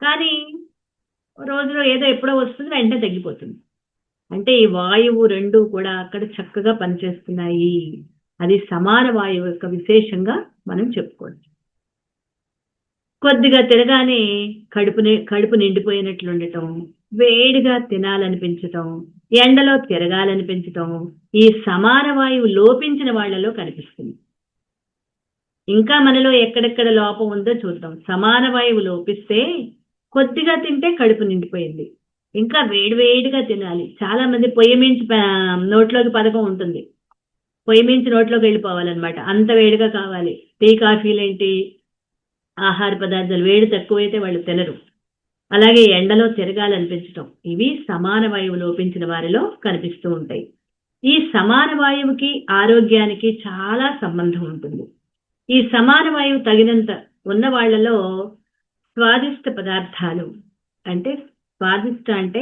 కానీ రోజులో ఏదో ఎప్పుడో వస్తుంది, వెంటనే తగ్గిపోతుంది. అంటే ఈ వాయువు రెండు కూడా అక్కడ చక్కగా పనిచేస్తున్నాయి. అది సమాన వాయువు యొక్క విశేషంగా మనం చెప్పుకోవచ్చు. కొద్దిగా తిరగానే కడుపు నిండిపోయినట్లు ఉండటం, వేడిగా తినాలనిపించటం, ఎండలో తిరగాలనిపించటం ఈ సమాన వాయువు లోపించిన వాళ్లలో కనిపిస్తుంది. ఇంకా మనలో ఎక్కడెక్కడ లోపం ఉందో చూద్దాం. సమాన వాయువు లోపిస్తే కొద్దిగా తింటే కడుపు నిండిపోయింది, ఇంకా వేడివేడిగా తినాలి. చాలా మంది పొయ్యి మించి నోట్లోకి పథకం ఉంటుంది, పొయ్యి మించి నోట్లోకి వెళ్ళిపోవాలన్నమాట, అంత వేడిగా కావాలి. టీ, కాఫీలేంటి, ఆహార పదార్థాలు వేడి తక్కువైతే వాళ్ళు తినరు. అలాగే ఎండలో తిరగాలనిపించటం, ఇవి సమాన వాయువు లోపించిన వారిలో కనిపిస్తూ ఉంటాయి. ఈ సమాన వాయువుకి ఆరోగ్యానికి చాలా సంబంధం ఉంటుంది. ఈ సమాన వాయువు తగినంత ఉన్న వాళ్లలో స్వాదిష్ట పదార్థాలు, అంటే స్వాదిష్ట అంటే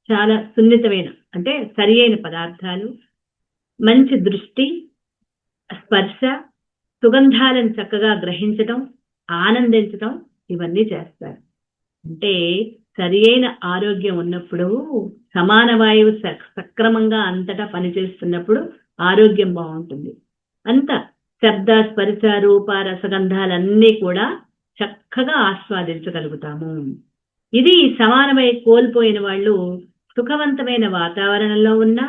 చాలా సున్నితమైన, అంటే సరి అయిన పదార్థాలు, మంచి దృష్టి, స్పర్శ, సుగంధాలను చక్కగా గ్రహించటం, ఆనందించటం, ఇవన్నీ చేస్తారు. అంటే సరి అయిన ఆరోగ్యం ఉన్నప్పుడు, సమాన వాయువు సక్రమంగా అంతటా పనిచేస్తున్నప్పుడు ఆరోగ్యం బాగుంటుంది. అంత శబ్ద స్పర్శ రూప రసగంధాలన్నీ కూడా చక్కగా ఆస్వాదించగలుగుతాము. ఇది సమానమై కోల్పోయిన వాళ్ళు సుఖవంతమైన వాతావరణంలో ఉన్నా,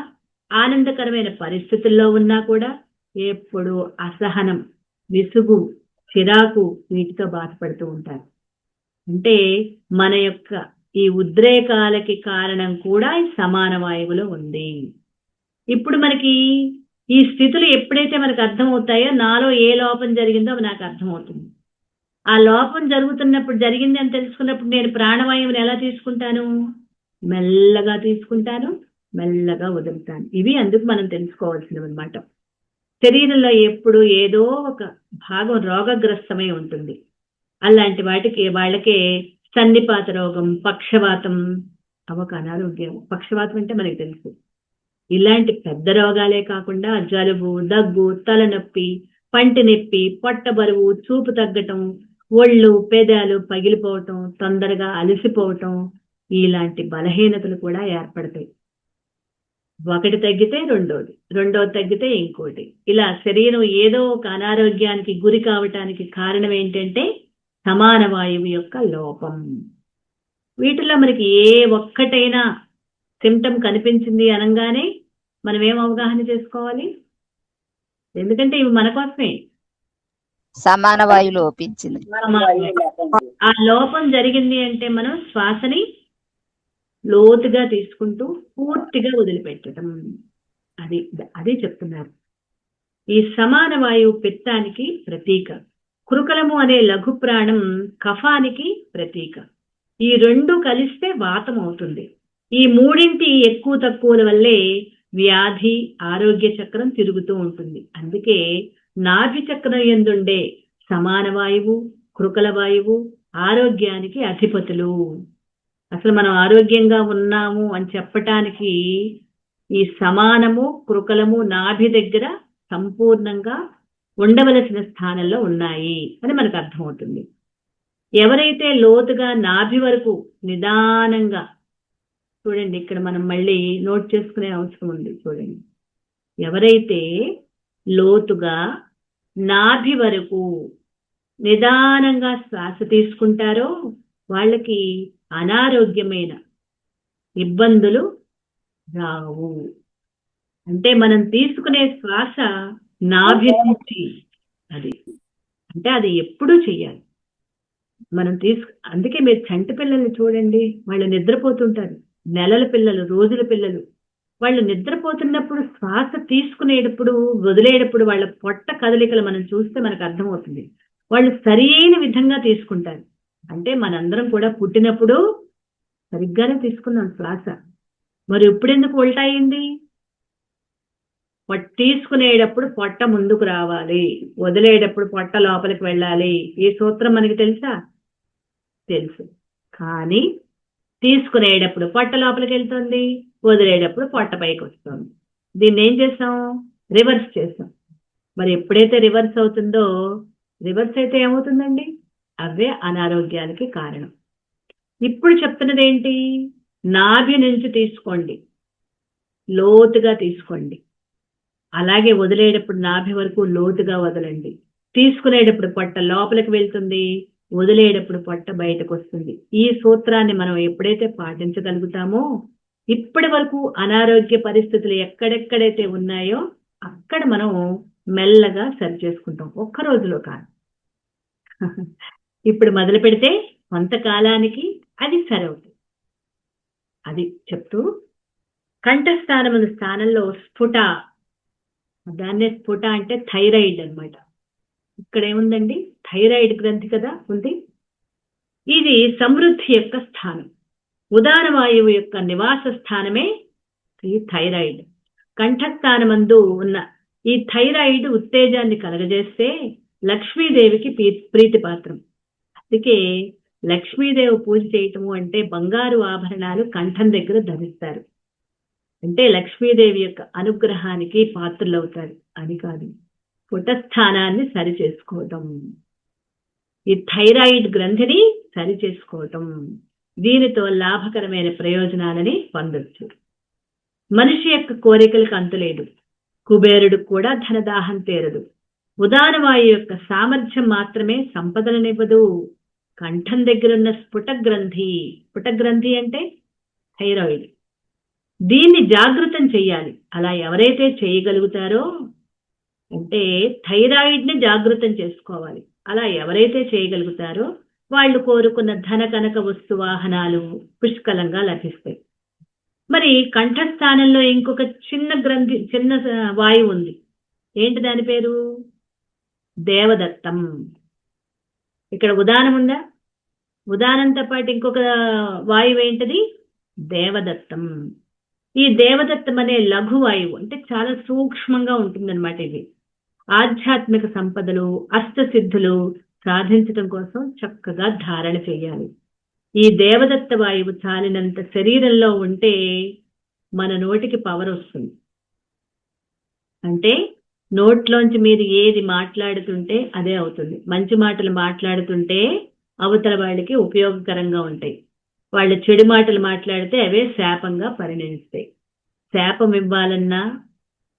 ఆనందకరమైన పరిస్థితుల్లో ఉన్నా కూడా ఎప్పుడు అసహనం, విసుగు, చిరాకు వీటితో బాధపడుతూ ఉంటారు. అంటే మన యొక్క ఈ ఉద్రేకాలకి కారణం కూడా ఈ సమాన వాయువులో ఉంది. ఇప్పుడు మనకి ఈ స్థితులు ఎప్పుడైతే మనకు అర్థమవుతాయో నాలో ఏ లోపం జరిగిందో అవి నాకు అర్థమవుతుంది. ఆ లోపం జరుగుతున్నప్పుడు, జరిగింది అని తెలుసుకున్నప్పుడు నేను ప్రాణవాయువుని ఎలా తీసుకుంటాను? మెల్లగా తీసుకుంటాను, మెల్లగా వదులుతాను. ఇవి అందుకు మనం తెలుసుకోవాల్సినవి అనమాట. శరీరంలో ఎప్పుడు ఏదో ఒక భాగం రోగగ్రస్తమై ఉంటుంది. అలాంటి వాళ్ళకే సన్నిపాత రోగం, పక్షవాతం, అవొక అనారోగ్యం. పక్షవాతం అంటే మనకి తెలుసు. ఇలాంటి పెద్ద రోగాలే కాకుండా జలుబు, దగ్గు, తలనొప్పి, పంటి నొప్పి, పొట్ట బరువు, చూపు తగ్గటం, ఒళ్ళు పెదాలు పగిలిపోవటం, తొందరగా అలసిపోవటం, ఇలాంటి బలహీనతలు కూడా ఏర్పడతాయి. ఒకటి తగ్గితే రెండోది తగ్గితే ఇంకోటి. ఇలా శరీరం ఏదో ఒక అనారోగ్యానికి గురి కావటానికి కారణం ఏంటంటే సమాన వాయువు యొక్క లోపం. వీటిలో మనకి ఏ ఒక్కటైనా సిమ్టమ్ కనిపించింది అనగానే మనం ఏం అవగాహన చేసుకోవాలి? ఎందుకంటే ఇవి మన కోసమే. సమాన వాయువు లోపించింది. ఆ లోపం జరిగింది అంటే మనం శ్వాసని లోతుగా తీసుకుంటూ పూర్తిగా వదిలిపెట్టడం. అది చెప్తున్నారు. ఈ సమాన వాయువు పిత్తానికి ప్రతీక. కృకలము అనే లఘు ప్రాణం కఫానికి ప్రతీక. ఈ రెండు కలిస్తే వాతం అవుతుంది. ఈ మూడింటి ఎక్కువ తక్కువల వల్లే వ్యాధి, ఆరోగ్య చక్రం తిరుగుతూ ఉంటుంది. అందుకే నాభి చక్రం యందుండే సమాన వాయువు, కృకల వాయువు ఆరోగ్యానికి అధిపతులు. అసలు మనం ఆరోగ్యంగా ఉన్నాము అని చెప్పటానికి ఈ సమానము, కృకలము నాభి దగ్గర సంపూర్ణంగా ఉండవలసిన స్థానంలో ఉన్నాయి అని మనకు అర్థమవుతుంది. ఎవరైతే లోతుగా నాభి వరకు నిదానంగా, చూడండి ఇక్కడ మనం మళ్ళీ నోట్ చేసుకునే అవసరం ఉంది. చూడండి, ఎవరైతే లోతుగా నాభి వరకు నిదానంగా శ్వాస తీసుకుంటారో వాళ్ళకి అనారోగ్యమైన ఇబ్బందులు రావు. అంటే మనం తీసుకునే శ్వాస నాభి నుంచి, అది ఎప్పుడూ చెయ్యాలి. మనం అందుకే మీరు చంటి పిల్లల్ని చూడండి, వాళ్ళు నిద్రపోతుంటారు. నెలల పిల్లలు, రోజుల పిల్లలు, వాళ్ళు నిద్రపోతున్నప్పుడు శ్వాస తీసుకునేటప్పుడు వదిలేటప్పుడు వాళ్ళ పొట్ట కదలికలు మనం చూస్తే మనకు అర్థమవుతుంది. వాళ్ళు సరైన విధంగా తీసుకుంటారు. అంటే మనందరం కూడా పుట్టినప్పుడు సరిగ్గానే తీసుకున్నాం శ్వాస. మరి ఇప్పుడెందుకు ఉల్టా అయింది? తీసుకునేటప్పుడు పొట్ట ముందుకు రావాలి, వదిలేటప్పుడు పొట్ట లోపలికి వెళ్ళాలి. ఈ సూత్రం మనకి తెలుసా? తెలుసు. కానీ తీసుకునేటప్పుడు పొట్ట లోపలికి వెళ్తుంది, వదిలేటప్పుడు పొట్ట పైకి వస్తుంది. దీన్ని ఏం చేసాం? రివర్స్ చేసాం. మరి ఎప్పుడైతే రివర్స్ అవుతుందో, రివర్స్ అయితే ఏమవుతుందండి? అవే అనారోగ్యాలకి కారణం. ఇప్పుడు చెప్తున్నది ఏంటి? నాభి నుంచి తీసుకోండి, లోతుగా తీసుకోండి. అలాగే వదిలేటప్పుడు నాభి వరకు లోతుగా వదలండి. తీసుకునేటప్పుడు పొట్ట లోపలికి వెళ్తుంది, వదిలేటప్పుడు పొట్ట బయటకు వస్తుంది. ఈ సూత్రాన్ని మనం ఎప్పుడైతే పాటించగలుగుతామో ఇప్పటి వరకు అనారోగ్య పరిస్థితులు ఎక్కడెక్కడైతే ఉన్నాయో అక్కడ మనం మెల్లగా సరి చేసుకుంటాం. ఒక్క రోజులో కాదు. ఇప్పుడు మొదలు పెడితే కొంతకాలానికి అది సరవుతుంది. అది చెప్తూ కంఠస్థానముల స్థానంలో స్ఫుట, దాన్నే స్ఫుట అంటే థైరాయిడ్ అన్నమాట. ఇక్కడ ఏముందండి? థైరాయిడ్ గ్రంథి కదా ఉంది. ఇది సమృద్ధి యొక్క స్థానం. ఉదాన వాయువు యొక్క నివాస స్థానమే ఈ థైరాయిడ్. కంఠస్థానమందు ఉన్న ఈ థైరాయిడ్ ఉత్తేజాన్ని కలగజేస్తే లక్ష్మీదేవికి ప్రీతిపాత్రం. అందుకే లక్ష్మీదేవి పూజ చేయటము అంటే బంగారు ఆభరణాలు కంఠం దగ్గర ధరిస్తారు. అంటే లక్ష్మీదేవి యొక్క అనుగ్రహానికి పాత్రలవుతారు అని కాదు, పుటస్థానాన్ని సరి చేసుకోవటం, ఈ థైరాయిడ్ గ్రంథిని సరి చేసుకోవటం. దీనితో లాభకరమైన ప్రయోజనాలని పొందొచ్చు. మనిషి యొక్క కోరికలకు అంతులేదు. కుబేరుడికి కూడా ధనదాహం తీరదు. ఉదాన వాయువు యొక్క సామర్థ్యం మాత్రమే సంపదలనివ్వదు. కంఠం దగ్గరున్న స్ఫుట గ్రంథి అంటే థైరాయిడ్, దీన్ని జాగృతం చెయ్యాలి. అలా ఎవరైతే చేయగలుగుతారో, అంటే థైరాయిడ్ ని జాగృతం చేసుకోవాలి, అలా ఎవరైతే చేయగలుగుతారో వాళ్ళు కోరుకున్న ధన కనక వస్తు వాహనాలు పుష్కలంగా లభిస్తాయి. మరి కంఠస్థానంలో ఇంకొక చిన్న వాయువు ఉంది. ఏంటి దాని పేరు? దేవదత్తం. ఇక్కడ ఉదానం ఉందా? ఉదానంతో పాటు ఇంకొక వాయువు ఏంటది? దేవదత్తం. ఈ దేవదత్తం అనే లఘు వాయువు అంటే చాలా సూక్ష్మంగా ఉంటుందన్నమాట. ఇది ఆధ్యాత్మిక సంపదలు, అష్టసిద్ధులు సాధించడం కోసం చక్కగా ధారణ చేయాలి. ఈ దేవదత్త వాయువు చాలినంత శరీరంలో ఉంటే మన నోటికి పవర్ వస్తుంది. అంటే నోట్లోంచి మీరు ఏది మాట్లాడుతుంటే అదే అవుతుంది. మంచి మాటలు మాట్లాడుతుంటే అవతల వాళ్ళకి ఉపయోగకరంగా ఉంటాయి. వాళ్ళు చెడు మాటలు మాట్లాడితే అవే శాపంగా పరిణమిస్తాయి. శాపం ఇవ్వాలన్నా,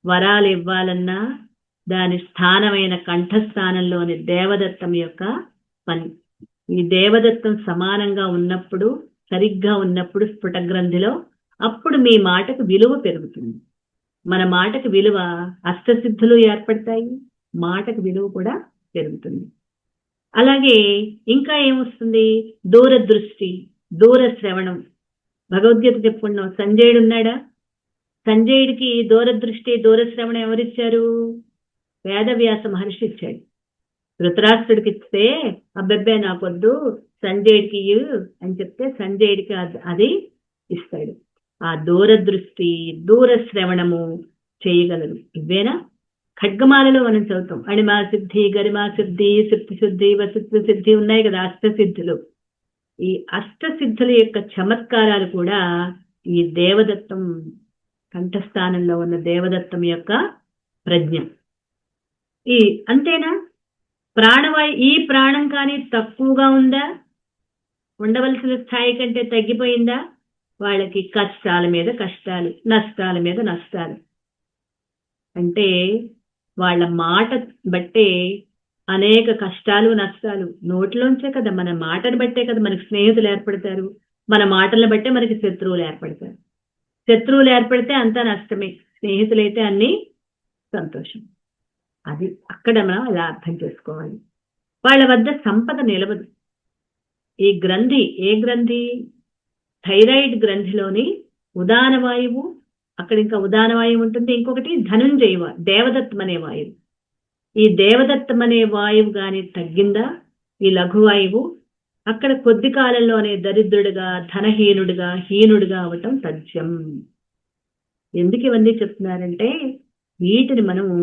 వరాలు ఇవ్వాలన్నా దాని స్థానమైన కంఠస్థానంలోని దేవదత్తం యొక్క పని. ఈ దేవదత్తం సమానంగా ఉన్నప్పుడు, సరిగ్గా ఉన్నప్పుడు స్ఫుట గ్రంథిలో, అప్పుడు మీ మాటకు విలువ పెరుగుతుంది. మన మాటకు విలువ, అష్టసిద్ధులు ఏర్పడతాయి, మాటకు విలువ కూడా పెరుగుతుంది. అలాగే ఇంకా ఏమొస్తుంది? దూరదృష్టి, దూర శ్రవణం. భగవద్గీత చెప్పుకున్నాం. సంజయుడు ఉన్నాడా? సంజయుడికి దూరదృష్టి, దూరశ్రవణం ఎవరిచ్చారు? వేదవ్యాస మహర్షి ఇచ్చాడు. ధృతరాష్ట్రుడికి ఇస్తే అబ్బెబ్బే నాకొద్దు, సంజయుడికి అని చెప్తే సంజయుడికి అది ఇస్తాడు. ఆ దూరదృష్టి, దూర శ్రవణము చేయగలరు. ఇవేనా? ఖడ్గమాలలో మనం చదువుతాం. అణిమా సిద్ధి, గరిమా సిద్ధి, సిద్ధి శుద్ధి, వసిద్ధి సిద్ధి ఉన్నాయి కదా, అష్టసిద్ధులు. ఈ అష్టసిద్ధుల యొక్క చమత్కారాలు కూడా ఈ దేవదత్తం, కంఠస్థానంలో ఉన్న దేవదత్తం యొక్క ప్రజ్ఞ. అంతేనా? ప్రాణవాయు, ఈ ప్రాణం కానీ తక్కువగా ఉందా? ఉండవలసిన స్థాయి కంటే తగ్గిపోయిందా? వాళ్ళకి కష్టాల మీద కష్టాలు, నష్టాల మీద నష్టాలు. అంటే వాళ్ళ మాట బట్టే అనేక కష్టాలు, నష్టాలు. నోటిలోంచే కదా, మన మాటను బట్టే కదా మనకి స్నేహితులు ఏర్పడతారు, మన మాటలను బట్టే మనకి శత్రువులు ఏర్పడతారు. శత్రువులు ఏర్పడితే అంతా నష్టమే, స్నేహితులైతే అన్ని సంతోషం. అది అక్కడ మనం అలా అర్థం చేసుకోవాలి. వాళ్ళ వద్ద సంపద నిలవదు. ఈ గ్రంథి, ఏ గ్రంథి? థైరాయిడ్ గ్రంథిలోని ఉదాన వాయువు, అక్కడ ఇంకా ఉదాన వాయువు ఉంటుంది. ఇంకొకటి ధనుంజయ, దేవదత్తం అనే వాయువు. ఈ దేవదత్తం అనే వాయువు గాని తగ్గిందా, ఈ లఘువాయువు, అక్కడ కొద్ది కాలంలోనే దరిద్రుడిగా, ధనహీనుడిగా, హీనుడిగా అవటం తథ్యం. ఎందుకు ఇవన్నీ చెప్తున్నారంటే వీటిని మనము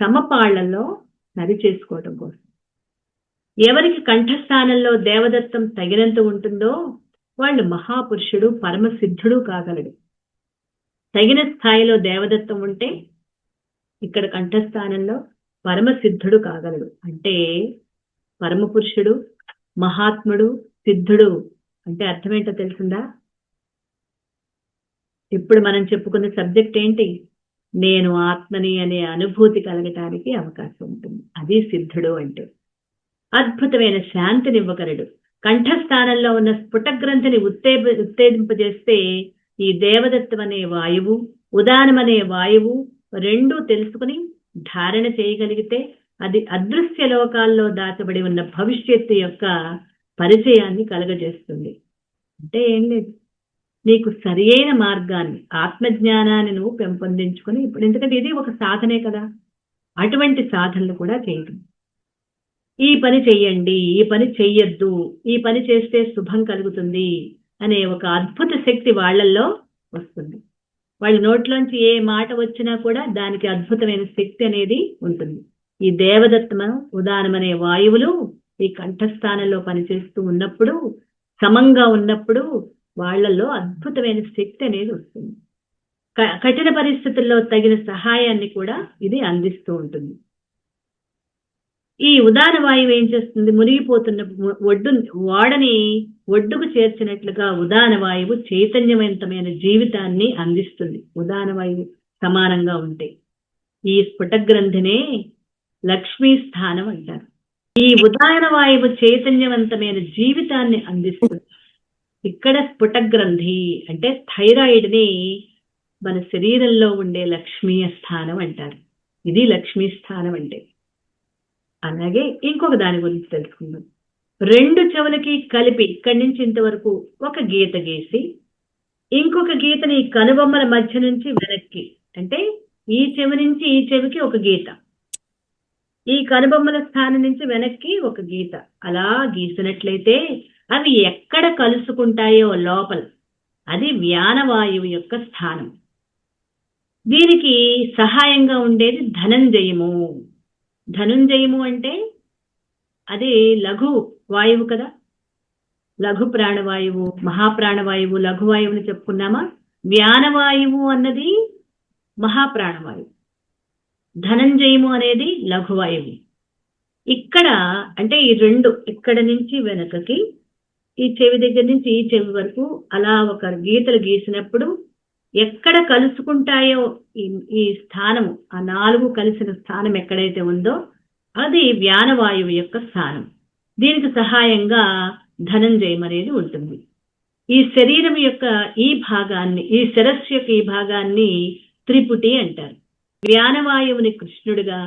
సమపాళ్లలో సరి చేసుకోవటం కోసం. ఎవరికి కంఠస్థానంలో దేవదత్తం తగినంత ఉంటుందో వాళ్ళు మహాపురుషుడు, పరమసిద్ధుడు కాగలడు. తగిన స్థాయిలో దేవదత్తం ఉంటే ఇక్కడ కంఠస్థానంలో పరమసిద్ధుడు కాగలడు. అంటే పరమపురుషుడు, మహాత్ముడు, సిద్ధుడు అంటే అర్థమేంటో తెలిసిందా? ఇప్పుడు మనం చెప్పుకున్న సబ్జెక్ట్ ఏంటి? నేను ఆత్మని అనే అనుభూతి కలగటానికి అవకాశం ఉంటుంది. అది సిద్ధుడు అంటే. అద్భుతమైన శాంతినివ్వగలడు. కంఠస్థానంలో ఉన్న స్ఫుట గ్రంథిని ఉత్తేజింపజేస్తే ఈ దేవదత్తం అనే వాయువు, ఉదానం అనే వాయువు రెండూ తెలుసుకుని ధారణ చేయగలిగితే అది అదృశ్య లోకాల్లో దాచబడి ఉన్న భవిష్యత్తు యొక్క పరిచయాన్ని కలగజేస్తుంది. అంటే ఏం లేదు, నీకు సరి అయిన మార్గాన్ని, ఆత్మజ్ఞానాన్ని నువ్వు పెంపొందించుకొని, ఇప్పుడు ఎందుకంటే ఇది ఒక సాధనే కదా, అటువంటి సాధనలు కూడా చేయటం. ఈ పని చెయ్యండి, ఈ పని చెయ్యొద్దు, ఈ పని చేస్తే శుభం కలుగుతుంది అనే ఒక అద్భుత శక్తి వాళ్ళల్లో వస్తుంది. వాళ్ళ నోట్లోంచి ఏ మాట వచ్చినా కూడా దానికి అద్భుతమైన శక్తి అనేది ఉంటుంది. ఈ దేవదత్తమ, ఉదానం అనే వాయువులు ఈ కంఠస్థానంలో పనిచేస్తూ ఉన్నప్పుడు, సమంగా ఉన్నప్పుడు వాళ్లలో అద్భుతమైన శక్తి అనేది వస్తుంది. కఠిన పరిస్థితుల్లో తగిన సహాయాన్ని కూడా ఇది అందిస్తూ ఉంటుంది. ఈ ఉదాన వాయువు ఏం చేస్తుంది? మునిగిపోతున్న ఓడని ఒడ్డుకు చేర్చినట్లుగా ఉదాన వాయువు చైతన్యవంతమైన జీవితాన్ని అందిస్తుంది. ఉదాన వాయువు సమానంగా ఉంటే ఈ స్ఫుట గ్రంథినే లక్ష్మీ స్థానం అంటారు. ఈ ఉదాహరణ వాయువు చైతన్యవంతమైన జీవితాన్ని అందిస్తుంది. ఇక్కడ స్ఫుట గ్రంథి అంటే థైరాయిడ్ ని మన శరీరంలో ఉండే లక్ష్మీయ స్థానం అంటారు. ఇది లక్ష్మీ స్థానం అంటే. అలాగే ఇంకొక దాని గురించి తెలుసుకుందాం. రెండు చెవులకి కలిపి ఇక్కడి నుంచి ఇంతవరకు ఒక గీత గీసి ఇంకొక గీతని కనుబొమ్మల మధ్య నుంచి వెనక్కి, అంటే ఈ చెవి నుంచి ఈ చెవికి ఒక గీత, ఈ కనుబొమ్మల స్థానం నుంచి వెనక్కి ఒక గీత అలా గీసినట్లయితే అవి ఎక్కడ కలుసుకుంటాయో లోపల, అది వ్యానవాయువు యొక్క స్థానం. దీనికి సహాయంగా ఉండేది ధనంజయము. ధనుంజయము అంటే అది లఘు వాయువు కదా. లఘు ప్రాణవాయువు, మహాప్రాణవాయువు, లఘువాయువుని చెప్పుకున్నామా. వ్యానవాయువు అన్నది మహాప్రాణవాయువు, ధనంజయము అనేది లఘువాయువు. ఇక్కడ అంటే ఈ రెండు ఇక్కడ నుంచి వెనకకి, ఈ చెవి దగ్గర నుంచి ఈ చెవి వరకు అలా ఒక గీతలు గీసినప్పుడు ఎక్కడ కలుసుకుంటాయో ఈ స్థానము, ఆ నాలుగు కలిసిన స్థానం ఎక్కడైతే ఉందో అది వ్యానవాయువు యొక్క స్థానం. దీనికి సహాయంగా ధనంజయం అనేది ఉంటుంది. ఈ శరీరం యొక్క ఈ భాగాన్ని, ఈ శిరస్సు యొక్క ఈ భాగాన్ని త్రిపుటి అంటారు. వ్యానవాయువుని కృష్ణుడిగా,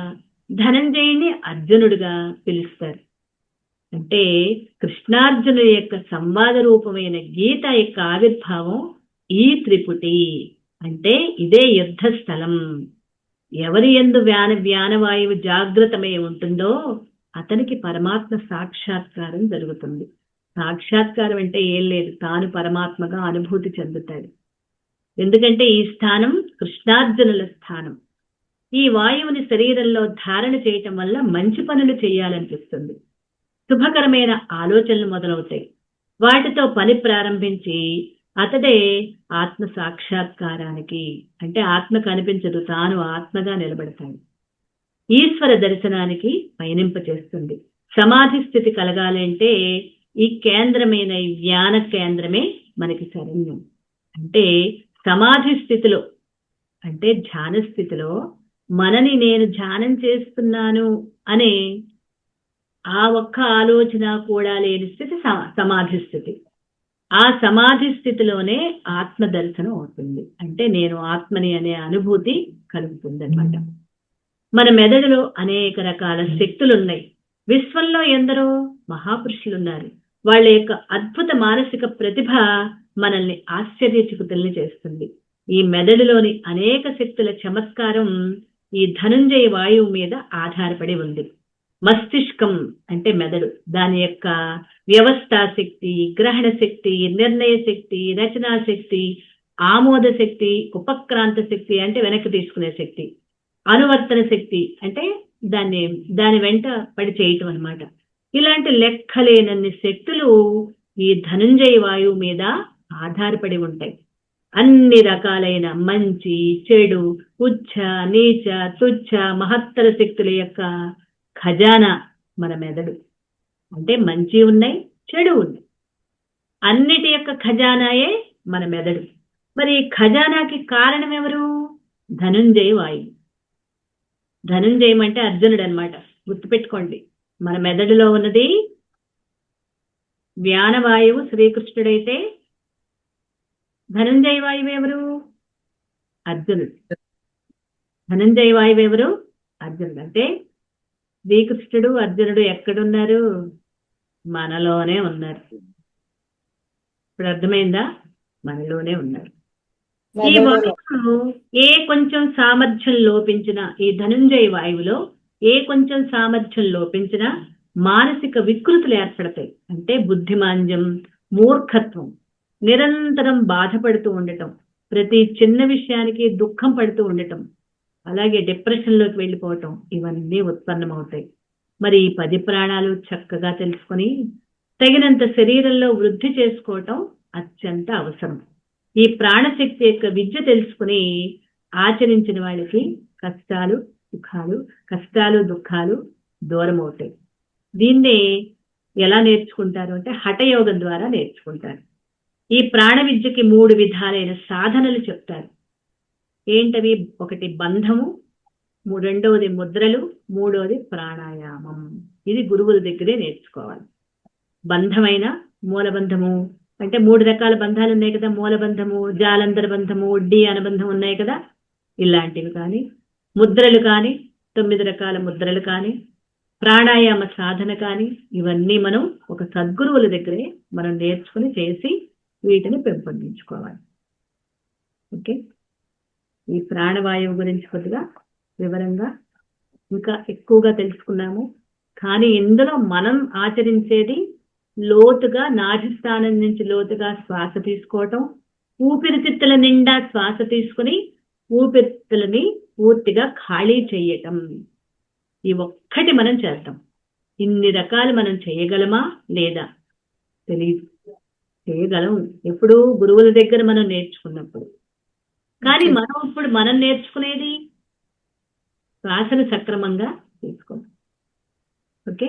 ధనంజయుని అర్జునుడిగా పిలుస్తారు. అంటే కృష్ణార్జునుల యొక్క సంవాద రూపమైన గీత యొక్క ఆవిర్భావం ఈ త్రిపుటి. అంటే ఇదే యుద్ధ స్థలం. ఎవరి యందు వ్యానవాయువు జాగృతమై ఉంటుందో అతనికి పరమాత్మ సాక్షాత్కారం జరుగుతుంది. సాక్షాత్కారం అంటే ఏం లేదు, తాను పరమాత్మగా అనుభూతి చెందుతాడు. ఎందుకంటే ఈ స్థానం కృష్ణార్జునుల స్థానం. ఈ వాయువుని శరీరంలో ధారణ చేయటం వల్ల మంచి పనులు చేయాలనిపిస్తుంది. శుభకరమైన ఆలోచనలు మొదలవుతాయి. వాటితో పని ప్రారంభించి అతడే ఆత్మ సాక్షాత్కారానికి, అంటే ఆత్మ కనిపించదు, తాను ఆత్మగా నిలబడతాడు. ఈశ్వర దర్శనానికి పయనింప చేస్తుంది. సమాధి స్థితి కలగాలి అంటే ఈ కేంద్రమైన ఈ జ్ఞాన కేంద్రమే మనకి శరణ్యం. అంటే సమాధి స్థితిలో, అంటే ధ్యాన స్థితిలో మనని నేను ధ్యానం చేస్తున్నాను అనే ఆ ఒక్క ఆలోచన కూడా లేని స్థితి సమాధి స్థితి. ఆ సమాధి స్థితిలోనే ఆత్మ దర్శనం అవుతుంది. అంటే నేను ఆత్మని అనే అనుభూతి కలుగుతుంది అన్నమాట. మన మెదడులో అనేక రకాల శక్తులు ఉన్నాయి. విశ్వంలో ఎందరో మహాపురుషులు ఉన్నారు. వాళ్ళ యొక్క అద్భుత మానసిక ప్రతిభ మనల్ని ఆశ్చర్యచకితుల్ని చేస్తుంది. ఈ మెదడులోని అనేక శక్తుల చమత్కారం ఈ ధనుంజయ వాయువు మీద ఆధారపడి ఉంది. మస్తిష్కం అంటే మెదడు, దాని యొక్క వ్యవస్థా శక్తి, గ్రహణ శక్తి, నిర్ణయ శక్తి, రచనా శక్తి, ఆమోద శక్తి, ఉపక్రాంత శక్తి అంటే వెనక్కి తీసుకునే శక్తి, అనువర్తన శక్తి అంటే దాని వెంట పడి చేయటం అన్నమాట. ఇలాంటి లెక్కలేనన్ని శక్తులు ఈ ధనుంజయ వాయువు మీద ఆధారపడి ఉంటాయి. అన్ని రకాలైన మంచి, చెడు, ఉచ్ఛ, నీచ, తుచ్ఛ, మహత్తర శక్తుల యొక్క ఖజానా మన మెదడు. అంటే మంచి ఉన్నాయి, చెడు ఉన్నాయి, అన్నిటి యొక్క ఖజానాయే మన మెదడు. మరి ఖజానాకి కారణం ఎవరు? ధనుంజయ వాయువు. ధనుంజయం అంటే అర్జునుడు అన్నమాట. గుర్తుపెట్టుకోండి, మన మెదడులో ఉన్నది వ్యానవాయువు శ్రీకృష్ణుడైతే ధనుంజయ వాయువు ఎవరు? అర్జునుడు. ధనుంజయ వాయువు ఎవరు? అర్జునుడు. అంటే శ్రీకృష్ణుడు అర్జునుడు ఎక్కడున్నారు? మనలోనే ఉన్నారు. ఇప్పుడు అర్థమైందా? మనలోనే ఉన్నారు. ఈ వాయువు ఏ కొంచెం సామర్థ్యం లోపించిన, ఈ ధనుంజయ వాయువులో ఏ కొంచెం సామర్థ్యం లోపించినా మానసిక వికృతులు ఏర్పడతాయి. అంటే బుద్ధిమాంద్యం, మూర్ఖత్వం, నిరంతరం బాధపడుతూ ఉండటం, ప్రతి చిన్న విషయానికి దుఃఖం పడుతూ ఉండటం, అలాగే డిప్రెషన్లోకి వెళ్ళిపోవటం, ఇవన్నీ ఉత్పన్నమవుతాయి. మరి ఈ 10 ప్రాణాలు చక్కగా తెలుసుకొని తగినంత శరీరంలో వృద్ధి చేసుకోవటం అత్యంత అవసరం. ఈ ప్రాణశక్తి యొక్క విద్య తెలుసుకుని ఆచరించిన వాళ్ళకి కష్టాలు దుఃఖాలు దూరం అవుతాయి. దీన్నే ఎలా నేర్చుకుంటారు అంటే హఠయోగం ద్వారా నేర్చుకుంటారు. ఈ ప్రాణ విద్యకి 3 విధాలైన సాధనలు చెప్తారు. ఏంటవి? ఒకటి బంధము, రెండవది ముద్రలు, మూడవది ప్రాణాయామం. ఇది గురువుల దగ్గరే నేర్చుకోవాలి. బంధమైన మూలబంధము అంటే 3 రకాల బంధాలు ఉన్నాయి కదా, మూలబంధము, జాలంధర బంధము, వడ్డీ అనుబంధం ఉన్నాయి కదా, ఇలాంటివి కానీ, ముద్రలు కానీ 9 రకాల ముద్రలు కానీ, ప్రాణాయామ సాధన కానీ, ఇవన్నీ మనం ఒక సద్గురువుల దగ్గరే మనం నేర్చుకుని చేసి వీటిని పెంపొందించుకోవాలి. ఓకే, ఈ ప్రాణవాయువు గురించి కొద్దిగా వివరంగా ఇంకా ఎక్కువగా తెలుసుకున్నాము. కానీ ఇందులో మనం ఆచరించేది లోతుగా నాభిస్థానం నుంచి లోతుగా శ్వాస తీసుకోవటం, ఊపిరితిత్తుల నిండా శ్వాస తీసుకుని ఊపిరితిత్తులని పూర్తిగా ఖాళీ చేయటం. ఈ ఒక్కటి మనం చేద్దాం. ఇన్ని రకాలు మనం చేయగలమా లేదా తెలియదు. చేయగలం ఎప్పుడు గురువుల దగ్గర మనం నేర్చుకున్నప్పుడు. కానీ మనం నేర్చుకునేది శ్వాసను సక్రమంగా తీసుకోవాలి. ఓకే.